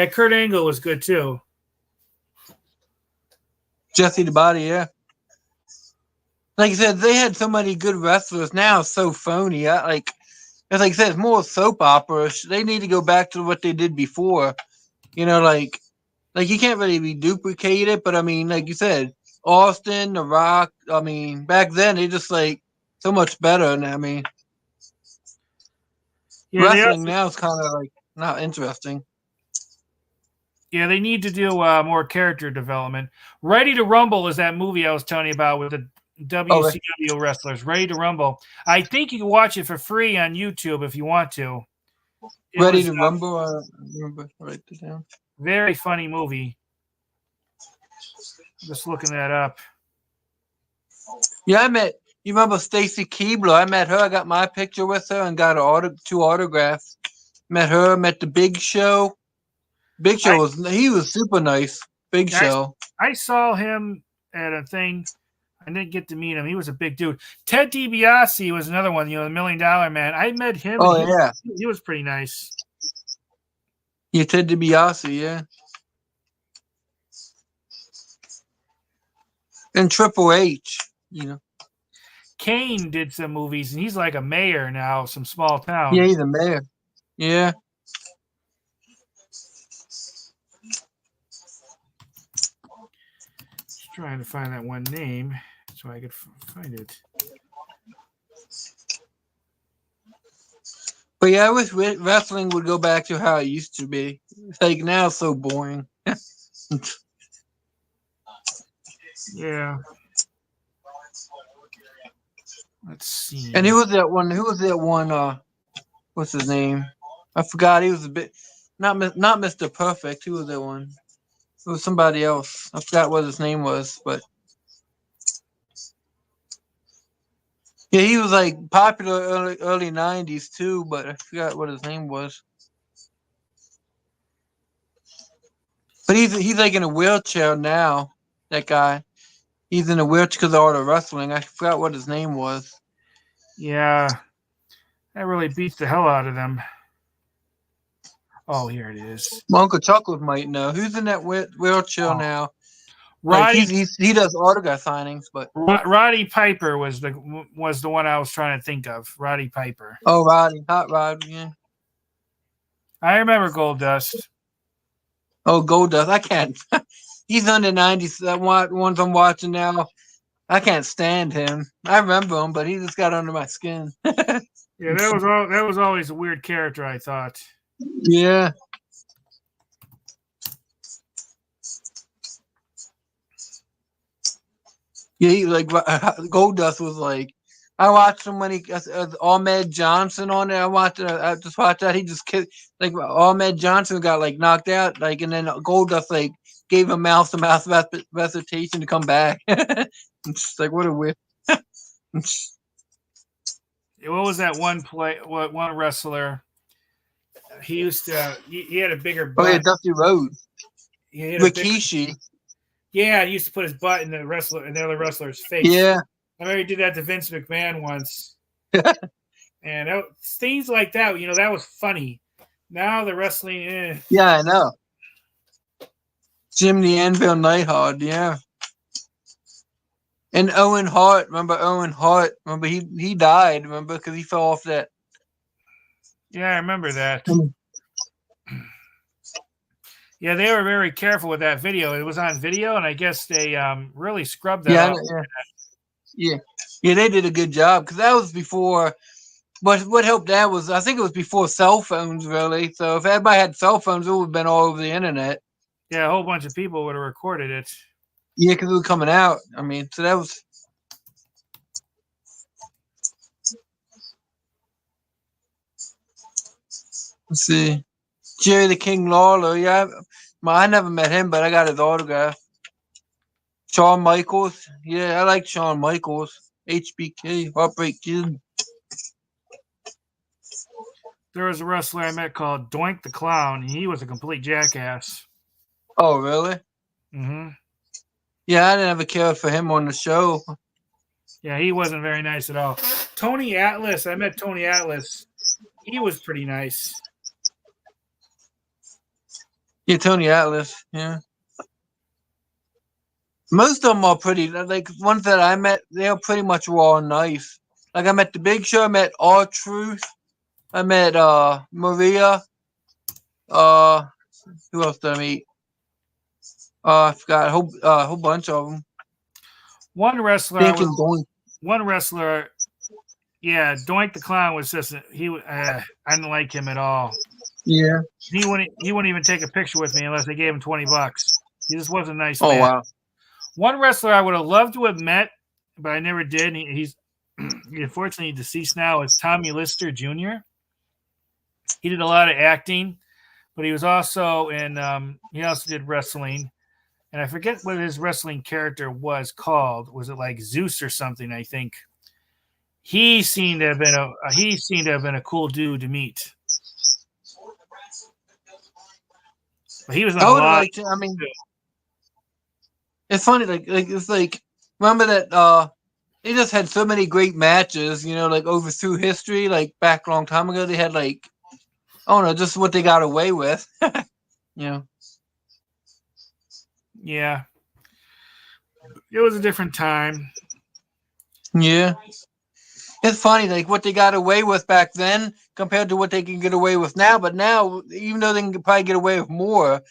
Kurt Angle was good too. Jesse the Body, yeah. Like I said, they had so many good wrestlers. Now it's so phony. As I said, it's more soap opera. They need to go back to what they did before. You can't really be duplicated, but I mean, like you said, Austin, The Rock. I mean, back then they just so much better. And I mean, wrestling now is kind of not interesting. Yeah, they need to do more character development. Ready to Rumble is that movie I was telling you about with the WCW wrestlers. Ready to Rumble. I think you can watch it for free on YouTube if you want to. Ready to Rumble. I remember. Write it down. Very funny movie. Just looking that up. Yeah, you remember Stacy Keibler? I met her. I got my picture with her and got 2 autographs. Met her. Met the Big Show. Big Show was super nice. Big Show. I saw him at a thing. I didn't get to meet him. He was a big dude. Ted DiBiase was another one, the $1 Million Man. I met him. Oh, yeah. He was pretty nice. Yeah, Ted DiBiase, yeah. And Triple H, Kane did some movies, and he's like a mayor now, some small town. Yeah, he's a mayor. Yeah. Just trying to find that one name so I could find it. But yeah, I wish wrestling would go back to how it used to be. Now it's so boring. Yeah. Let's see. And who was that one? What's his name? I forgot. He was a bit not Mr. Perfect. Who was that one? It was somebody else. I forgot what his name was, but Yeah, he was like popular early '90s too, but I forgot what his name was. But he's like in a wheelchair now. That guy, he's in a wheelchair because of all the wrestling. I forgot what his name was. Yeah, that really beats the hell out of them. Oh, here it is. My Uncle Chuckles might know who's in that wheelchair now. Like Roddy he does autograph signings, but Roddy Piper was the one I was trying to think of. Roddy Piper. oh, Roddy, Hot Rod, yeah. I remember Goldust. Oh, Goldust, I can't. He's on the '90s. That ones I'm watching now. I can't stand him. I remember him, but he just got under my skin. Yeah, that was always a weird character, I thought. Yeah. Yeah, he, like Goldust was like, I watched him when he Ahmed Johnson on there. I just watched that. He just killed, like Ahmed Johnson got like knocked out, like, and then Goldust like gave him mouth to mouth recitation to come back. It's like what a weird. What was that one one wrestler? He used to. He had a bigger butt. Oh yeah, Dusty Rhodes. Rikishi. Yeah, he used to put his butt in the other wrestler's face. Yeah. I remember he did that to Vince McMahon once. And things like that, that was funny. Now the wrestling, Yeah, I know. Jim the Anvil Neidhart, yeah. And Owen Hart, remember Owen Hart? Remember he died, remember, because he fell off that. Yeah, I remember that. Yeah, they were very careful with that video. It was on video, and I guess they really scrubbed that off. Yeah, they did a good job because that was before. But what helped that was, I think it was before cell phones, really. So if everybody had cell phones, it would have been all over the internet. Yeah, a whole bunch of people would have recorded it. Yeah, because it was coming out. I mean, so that was. Let's see. Jerry the King Lawler, yeah. I never met him, but I got his autograph. Shawn Michaels, yeah, I like Shawn Michaels. HBK, Heartbreak Kid. There was a wrestler I met called Doink the Clown. He was a complete jackass. Oh, really? Mm-hmm. Yeah, I didn't ever care for him on the show. Yeah, he wasn't very nice at all. Tony Atlas, I met Tony Atlas. He was pretty nice. Yeah, Tony Atlas, yeah. Most of them are pretty, like, ones that I met, they're pretty much raw and nice. Like, I met The Big Show, I met R-Truth, I met Maria, who else did I meet? I forgot, a whole bunch of them. One wrestler, yeah, Doink the Clown was just, I didn't like him at all. Yeah. He wouldn't even take a picture with me unless they gave him $20. He just wasn't a nice man. Oh, wow. One wrestler I would have loved to have met, but I never did. He's unfortunately deceased now. Is Tommy Lister Jr. He did a lot of acting, but he was also he also did wrestling. And I forget what his wrestling character was called. Was it like Zeus or something? I think. He seemed to have been a cool dude to meet. But he was on a lot. I mean, it's funny. Like it's like, remember that they just had so many great matches. Like over through history. Like back a long time ago, they had like, I don't know, just what they got away with. Yeah. It was a different time. Yeah. It's funny, like what they got away with back then compared to what they can get away with now. But now, even though they can probably get away with more,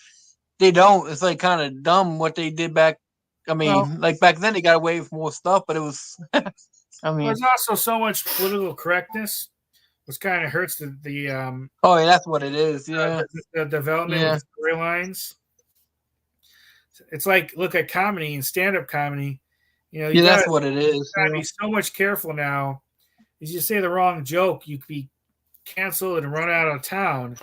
they don't. It's like kind of dumb what they did back. I mean, like back then they got away with more stuff, but it was. There's also so much political correctness, which kind of hurts the. Oh yeah, that's what it is. Yeah, the development of storylines. It's like look at comedy and stand-up comedy. That's what it is. You gotta be so much careful now. If you say the wrong joke, you could be canceled and run out of town.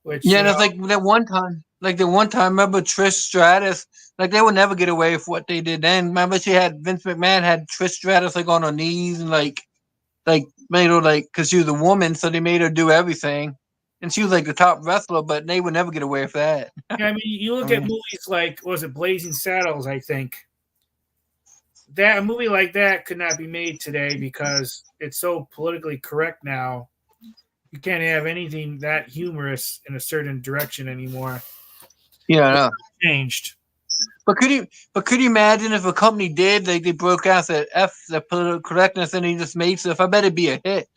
Which it's like that one time. Like the one time, remember Trish Stratus? Like they would never get away with what they did then. Remember Vince McMahon had Trish Stratus like on her knees and like like made her like because she was a woman, so they made her do everything, and she was like the top wrestler, but they would never get away with that. Yeah, I mean, you I look at mean, movies like, what was it, Blazing Saddles, I think. That a movie like that could not be made today because it's so politically correct now. You can't have anything that humorous in a certain direction anymore. yeah, I know. Changed. But could you imagine if a company did like they broke out that F the political correctness and they just made stuff? I bet it'd be a hit.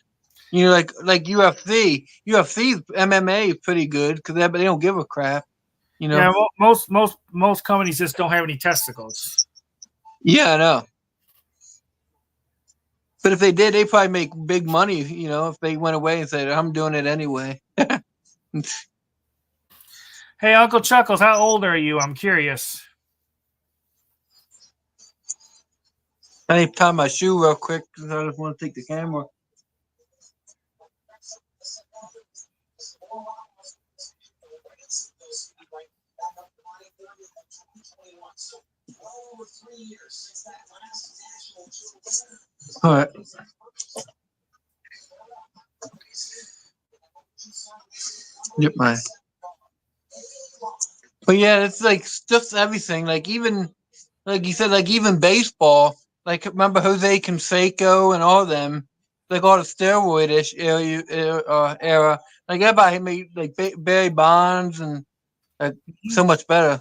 You know, like UFC's MMA is pretty good because they don't give a crap. You know. Yeah, well, most companies just don't have any testicles. Yeah, I know. But if they did, they'd probably make big money. You know, if they went away and said, "I'm doing it anyway." Hey, Uncle Chuckles, how old are you? I'm curious. I need to tie my shoe real quick because I just want to take the camera. All right. Yep, mine. But yeah, it's like just everything. Like even like you said, like even baseball. Like remember Jose Canseco and all of them. Like all the steroid-ish era. Like everybody made like Barry Bonds and like so much better.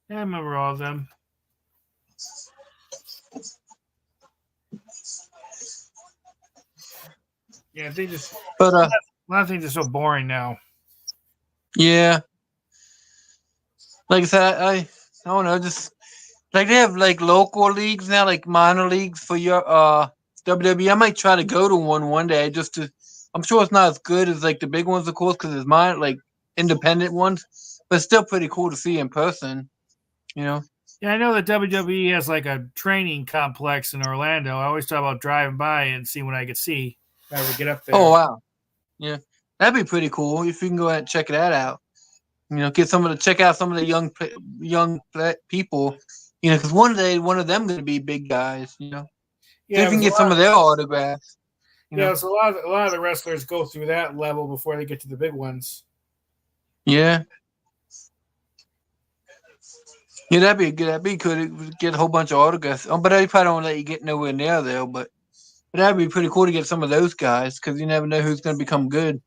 Yeah, I remember all of them. Yeah, they just But a lot of things are so boring now. yeah, like I said, I don't know, just like they have like local leagues now, like minor leagues for your WWE. I might try to go to one day just to. I'm sure it's not as good as like the big ones, of course, because it's mine like independent ones, but it's still pretty cool to see in person. You know. Yeah, I know that WWE has like a training complex in Orlando. I always talk about driving by and see what I could see if I would get up there. Oh wow, yeah, that'd be pretty cool if you can go ahead and check that out. You know, check out some of the young people. You know, because one day one of them going to be big guys. You know, so Yeah, you can get some of their autographs. You know, so a lot of the wrestlers go through that level before they get to the big ones. yeah, yeah, that'd be good. That'd be good. Get a whole bunch of autographs. But they probably don't let you get nowhere near there. But that'd be pretty cool to get some of those guys because you never know who's going to become good.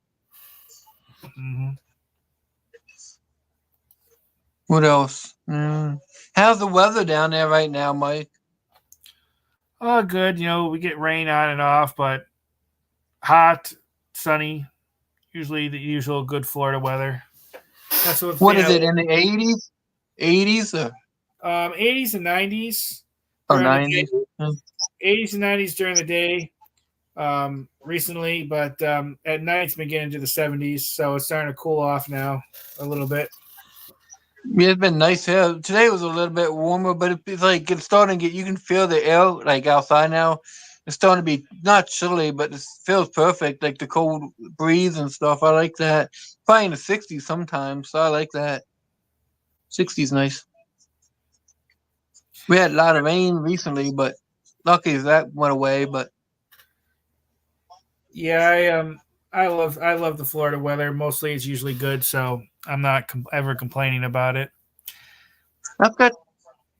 Mm-hmm. What else? How's the weather down there right now, Mike? Oh, good. You know, we get rain on and off, but hot, sunny. Usually the usual good Florida weather. That's What is it in the 80s? 80s and 90s. Or 90s? 80s and 90s during the day. Recently, but at night it's been getting into the 70s, so it's starting to cool off now a little bit. Yeah, it's been nice here. Today was a little bit warmer, but it's like it's starting to get. You can feel the air like outside now. It's starting to be not chilly, but it feels perfect. Like the cold breeze and stuff. I like that. Probably in the 60s sometimes, so I like that. 60s nice. We had a lot of rain recently, but lucky that went away. But yeah, I love the Florida weather. Mostly it's usually good, so I'm not ever complaining about it. I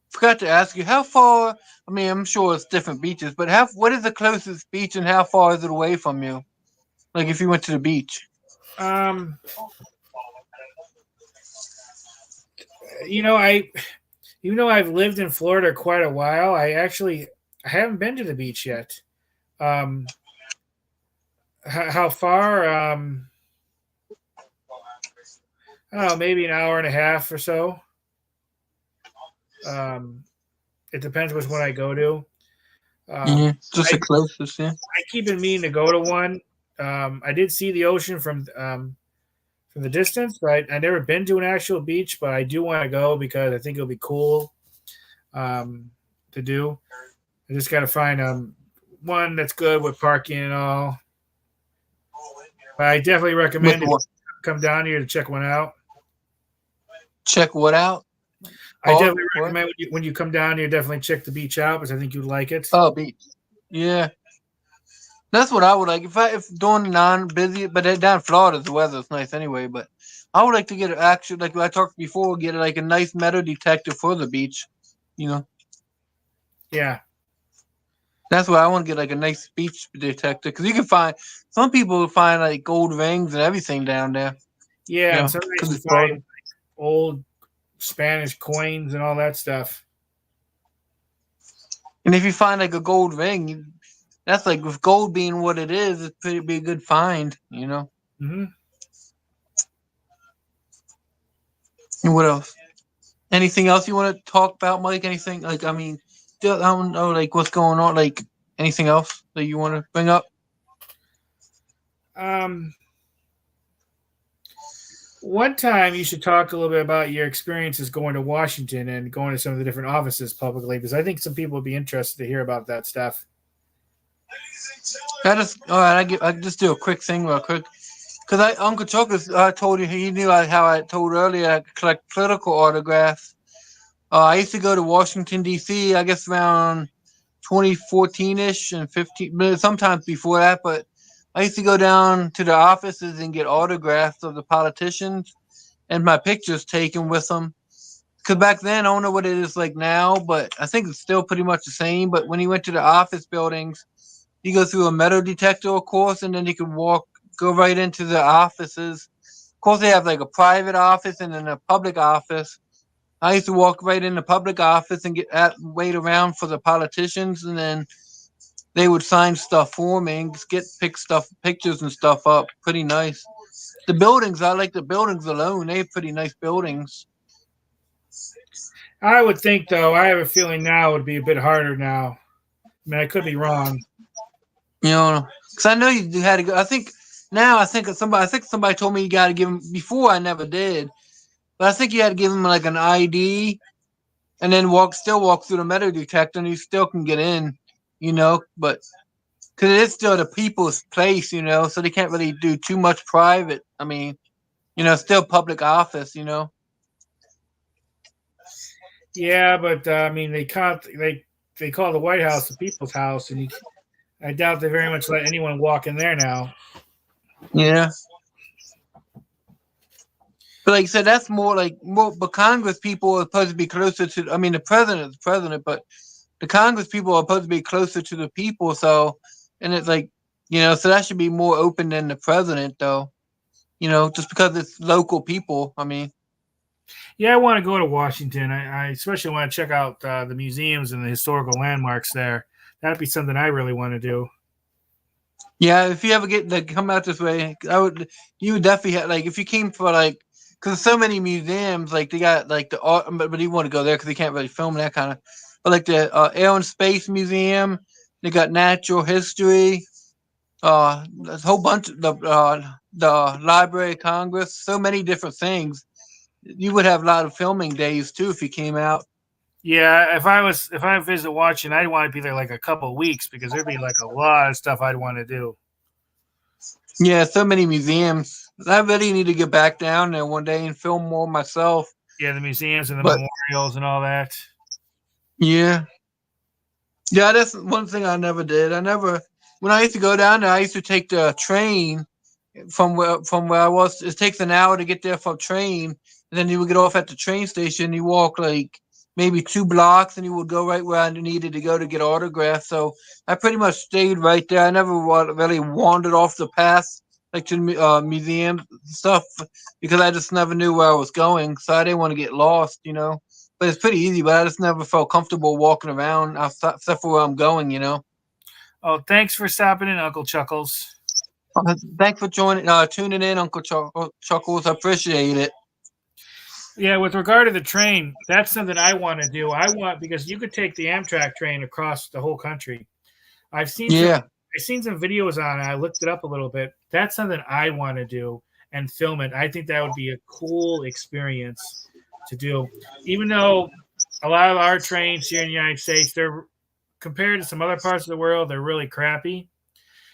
forgot to ask you how far. I mean, I'm sure it's different beaches, but what is the closest beach and how far is it away from you? Like if you went to the beach. You know, even though I've lived in Florida quite a while, I haven't been to the beach yet. How far? I don't know, maybe an hour and a half or so. It depends which one I go to. Just the closest, yeah. I keep in meaning to go to one. I did see the ocean from the distance, but I never been to an actual beach. But I do want to go because I think it'll be cool to do. I just got to find one that's good with parking and all. But I definitely recommend it. Come down here to check one out. Check what out? I definitely recommend when you come down here, definitely check the beach out because I think you'd like it. Oh, beach. Yeah. That's what I would like. If doing non-busy, but down in Florida, the weather's nice anyway. But I would like to get an actual, like I talked before, get like a nice metal detector for the beach. You know, Yeah. that's what I want to get, like a nice beach detector, because you can find some people find like gold rings and everything down there. Yeah, You and know, sometimes because you it's Florida. find old Spanish coins and all that stuff. And if you find like a gold ring, that's like with gold being what it is, it's pretty be a good find. You know. Hmm. And what else? Anything else you want to talk about, Mike? Anything like I mean, I don't know like what's going on. Like anything else that you want to bring up? Um, One time you should talk a little bit about your experiences going to Washington and going to some of the different offices publicly, because I think some people would be interested to hear about that stuff. I just all right. I just do a quick thing real quick because Uncle Chuck, I told you he knew how I told earlier I collect political autographs. I used to go to Washington D.C. I guess around 2014 ish and 15, but sometimes before that. But I used to go down to the offices and get autographs of the politicians and my pictures taken with them. Because back then, I don't know what it is like now, but I think it's still pretty much the same. But when he went to the office buildings, you go through a metal detector, of course, and then you can go right into the offices. Of course, they have like a private office and then a public office. I used to walk right in the public office and wait around for the politicians, and then they would sign stuff for me and just pictures and stuff up. Pretty nice. The buildings, I like the buildings alone. They have pretty nice buildings. I would think, though, I have a feeling now it would be a bit harder now. I mean, I could be wrong. You know, because I know you had to go. I think somebody told me you got to give them. Before I never did, but I think you had to give them like an ID and then walk through the metal detector, and you still can get in. You know, but because it is still the people's place, you know, so they can't really do too much private. I mean, still public office, you know. Yeah, but I mean, they call the White House the People's House, and I doubt they very much let anyone walk in there now. Yeah. But like I said, that's more. But Congress people are supposed to be closer to. I mean, the president is president, but the Congress people are supposed to be closer to the people. So, and it's like, so that should be more open than the president, though. Just because it's local people. I mean, Yeah, I want to go to Washington. I especially want to check out the museums and the historical landmarks there. That'd be something I really want to do. yeah. If you ever get to come out this way, you would definitely have, like, if you came for like, because so many museums, like they got like the art, but you want to go there because they can't really film that kind of. But like the Air and Space Museum, they got natural history. There's a whole bunch of the Library of Congress, so many different things. You would have a lot of filming days too if you came out. Yeah, if I visit Washington, I'd want to be there like a couple of weeks because there'd be like a lot of stuff I'd want to do. Yeah, so many museums. I really need to get back down there one day and film more myself. Yeah, the museums and the But memorials and all that. yeah, yeah, that's one thing I never did. When I used to go down there, I used to take the train from where I was. It takes an hour to get there from train, and then you would get off at the train station. You walk like maybe 2 blocks, and you would go right where I needed to go to get autographs. So I pretty much stayed right there. I never really wandered off the path, like to the museums and stuff, because I just never knew where I was going. So I didn't want to get lost, But it's pretty easy. But I just never felt comfortable walking around outside, except for where I'm going. Oh, thanks for stopping in, Uncle Chuckles. Thanks for tuning in, Uncle Chuckles. I appreciate it. Yeah, with regard to the train, that's something I want to do. I want because you could take the Amtrak train across the whole country. I've seen some Yeah. I've seen some videos on it. I looked it up a little bit. That's something I want to do and film it. I think that would be a cool experience to do. Even though a lot of our trains here in the United States, they're compared to some other parts of the world, they're really crappy.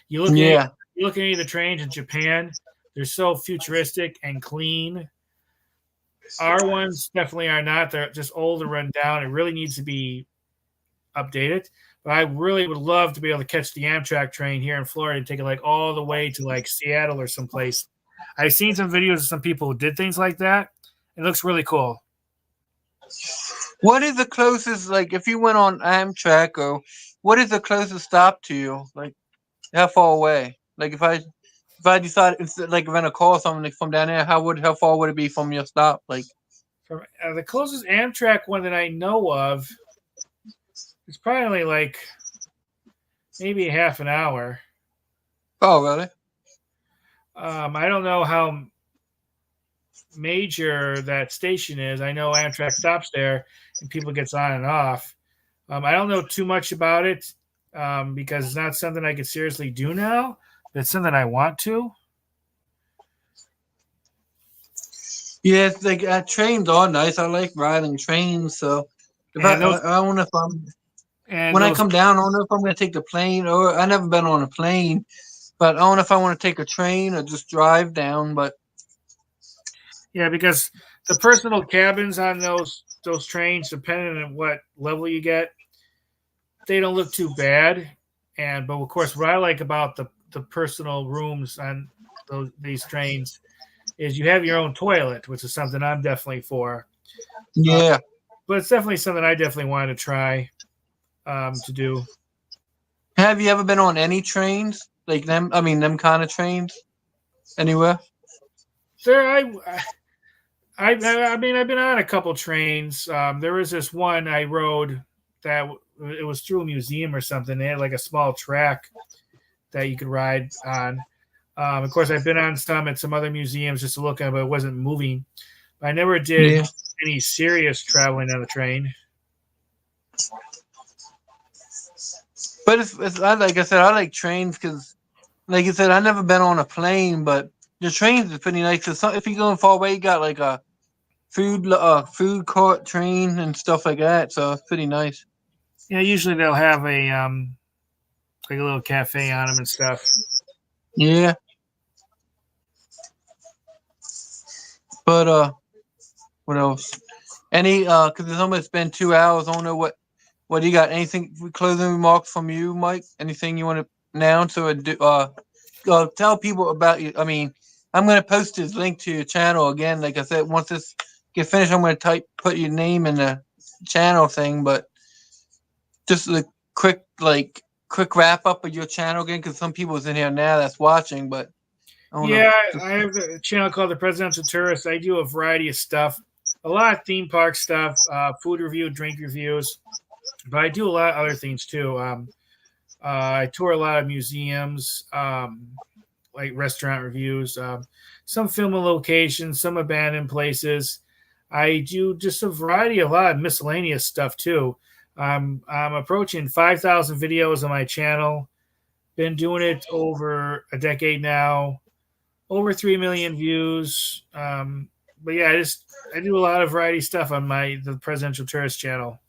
You look at Yeah. you look at any of the trains in Japan, they're so futuristic and clean. Our ones definitely are not. They're just old and run down. It really needs to be update it. But I really would love to be able to catch the Amtrak train here in Florida and take it like all the way to like Seattle or someplace. I've seen some videos of some people who did things like that. It looks really cool. What is the closest, like, if you went on Amtrak, or what is the closest stop to you? Like, how far away? Like, if I decided, like, rent a car or something like, from down there, how far would it be from your stop? Like, From the closest Amtrak one that I know of, it's probably like maybe half an hour. oh, really? I don't know how major that station is. I know Amtrak stops there and people gets on and off. I don't know too much about it because it's not something I could seriously do now. But it's something I want to. Yeah, it's like trains are nice. I like riding trains. So if And those I don't know if I'm and when I those come down, I don't know if I'm gonna take the plane, or I never been on a plane, but I don't know if I want to take a train or just drive down. But yeah, because the personal cabins on those trains, depending on what level you get, they don't look too bad. But of course, what I like about the personal rooms on these trains is you have your own toilet, which is something I'm definitely for. yeah, But it's definitely something I definitely want to try to do. have you ever been on any trains like them? I mean, them kind of trains anywhere? There, I mean, I've been on a couple trains. There was this one I rode that it was through a museum or something. They had like a small track that you could ride on. Of course, I've been on some at some other museums just to look at, but it wasn't moving. I never did Yeah. any serious traveling on a train. But like I said, I like trains because, like I said, I never been on a plane, but the trains is pretty nice. 'Cause if you're going far away, you got like a food court train and stuff like that. So it's pretty nice. Yeah, usually they'll have a like a little cafe on them and stuff. Yeah. But what else? Because it's almost been 2 hours. I don't know what do you got? Anything closing remarks from you, Mike? Anything you want to announce or do? Tell people about you. I mean, I'm gonna post this link to your channel again. Like I said, once this get finished, I'm gonna put your name in the channel thing. But just a quick wrap up of your channel again, because some people's in here now that's watching, but I don't know. Yeah, I have a channel called The Presidential Tourist. I do a variety of stuff, a lot of theme park stuff, food review, drink reviews, but I do a lot of other things too. I tour a lot of museums, like restaurant reviews, some film locations, some abandoned places. I do just a lot of miscellaneous stuff too. I'm approaching 5,000 videos on my channel. Been doing it over a decade now. Over 3 million views. But yeah, I do a lot of variety stuff on the Presidential Tourist channel.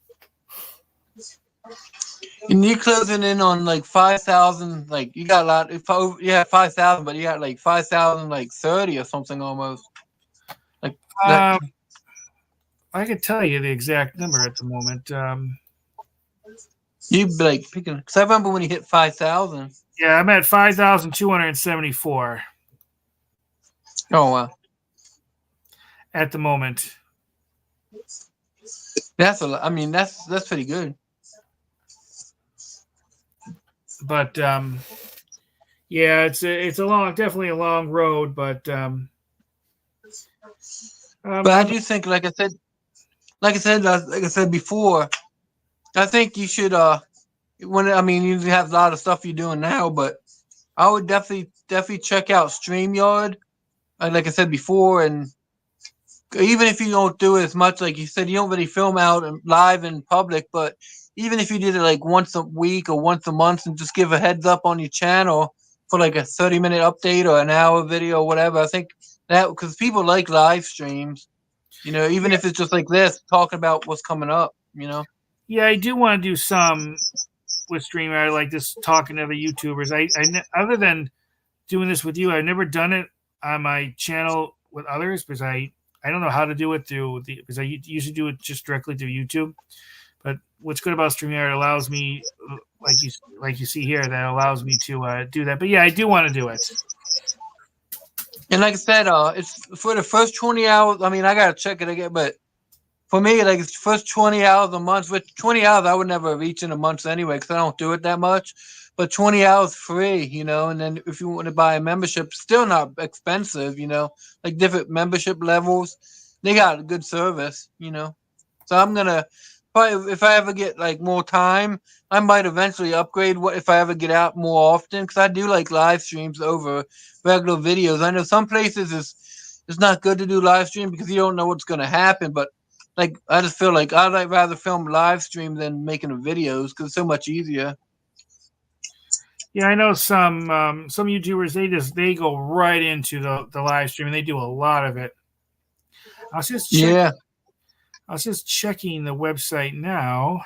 And you're closing in on like 5,000. Like you got a lot. Yeah, 5,000, but you got like 5,000, like 30 or something almost. Like that. I could tell you the exact number at the moment. You'd be like picking. Because I remember when you hit 5,000. Yeah, I'm at 5,274 Oh wow, at the moment. that's a lot. I mean, that's pretty good. But yeah, it's definitely a long road. But But I do think, like I said before, I think you should. You have a lot of stuff you're doing now, but I would definitely check out StreamYard. Like I said before, and even if you don't do it as much, like you said, you don't really film out and live in public, but even if you did it like once a week or once a month and just give a heads up on your channel for like a 30-minute update or an hour video or whatever, I think that, because people like live streams, even if it's just like this, talking about what's coming up, Yeah, I do want to do some with StreamYard, like this, talking to other YouTubers. Other than doing this with you, I've never done it on my channel with others because I don't know how to do it because I usually do it just directly through YouTube. But what's good about StreamYard, it allows me, like you see here, that allows me to do that. But yeah, I do want to do it. And like I said, it's for the first 20 hours. I mean, I gotta check it again, but for me, like it's the first 20 hours a month. With 20 hours, I would never reach in a month anyway because I don't do it that much. But 20 hours free, you know. And then if you want to buy a membership, still not expensive, you know. Like different membership levels, they got a good service, you know. So I'm gonna probably, if I ever get like more time, I might eventually upgrade. What if I ever get out more often? Because I do like live streams over regular videos. I know some places it's not good to do live stream because you don't know what's gonna happen. But like I just feel like I'd like rather film live stream than making the videos because it's so much easier. Yeah, I know some YouTubers. They go right into the live stream and they do a lot of it. I was just checking the website now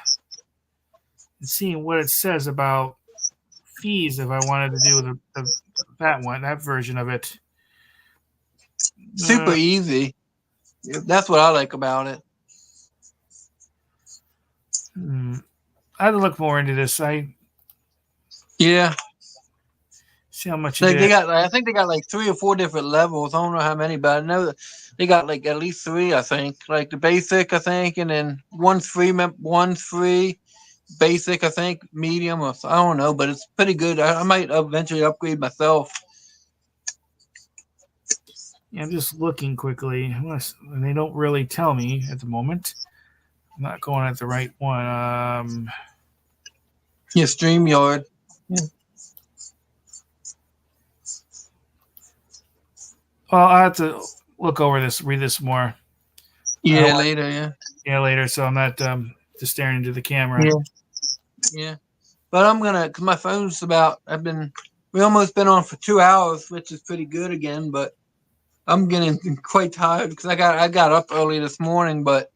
and seeing what it says about fees if I wanted to do that version of it. Super easy. That's what I like about it. I had to look more into this. Yeah. See how much Like they got, I think they got like 3 or 4 different levels. I don't know how many, but I know they got like at least 3. I think like the basic, I think, and then one's free, basic, I think, medium, or I don't know, but it's pretty good. I might eventually upgrade myself. Yeah, I'm just looking quickly, and they don't really tell me at the moment. I'm not going at the right one. Yeah, StreamYard. Yeah. Well, I'll have to look over this, read this more. Yeah, later. Yeah. Yeah, later. So I'm not just staring into the camera. Yeah. Yeah. But I'm gonna, cause my phone's about. We almost been on for 2 hours, which is pretty good again. But I'm getting quite tired because I got up early this morning. But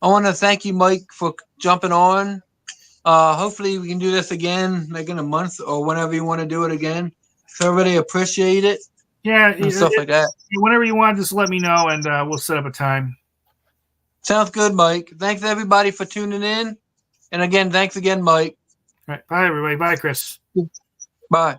I want to thank you, Mike, for jumping on. Hopefully we can do this again, like in a month or whenever you want to do it again. So I really appreciate it. Yeah, and stuff like that. Whenever you want, just let me know, and we'll set up a time. Sounds good, Mike. Thanks everybody for tuning in, and again, thanks again, Mike. All right, bye everybody. Bye, Chris. Bye.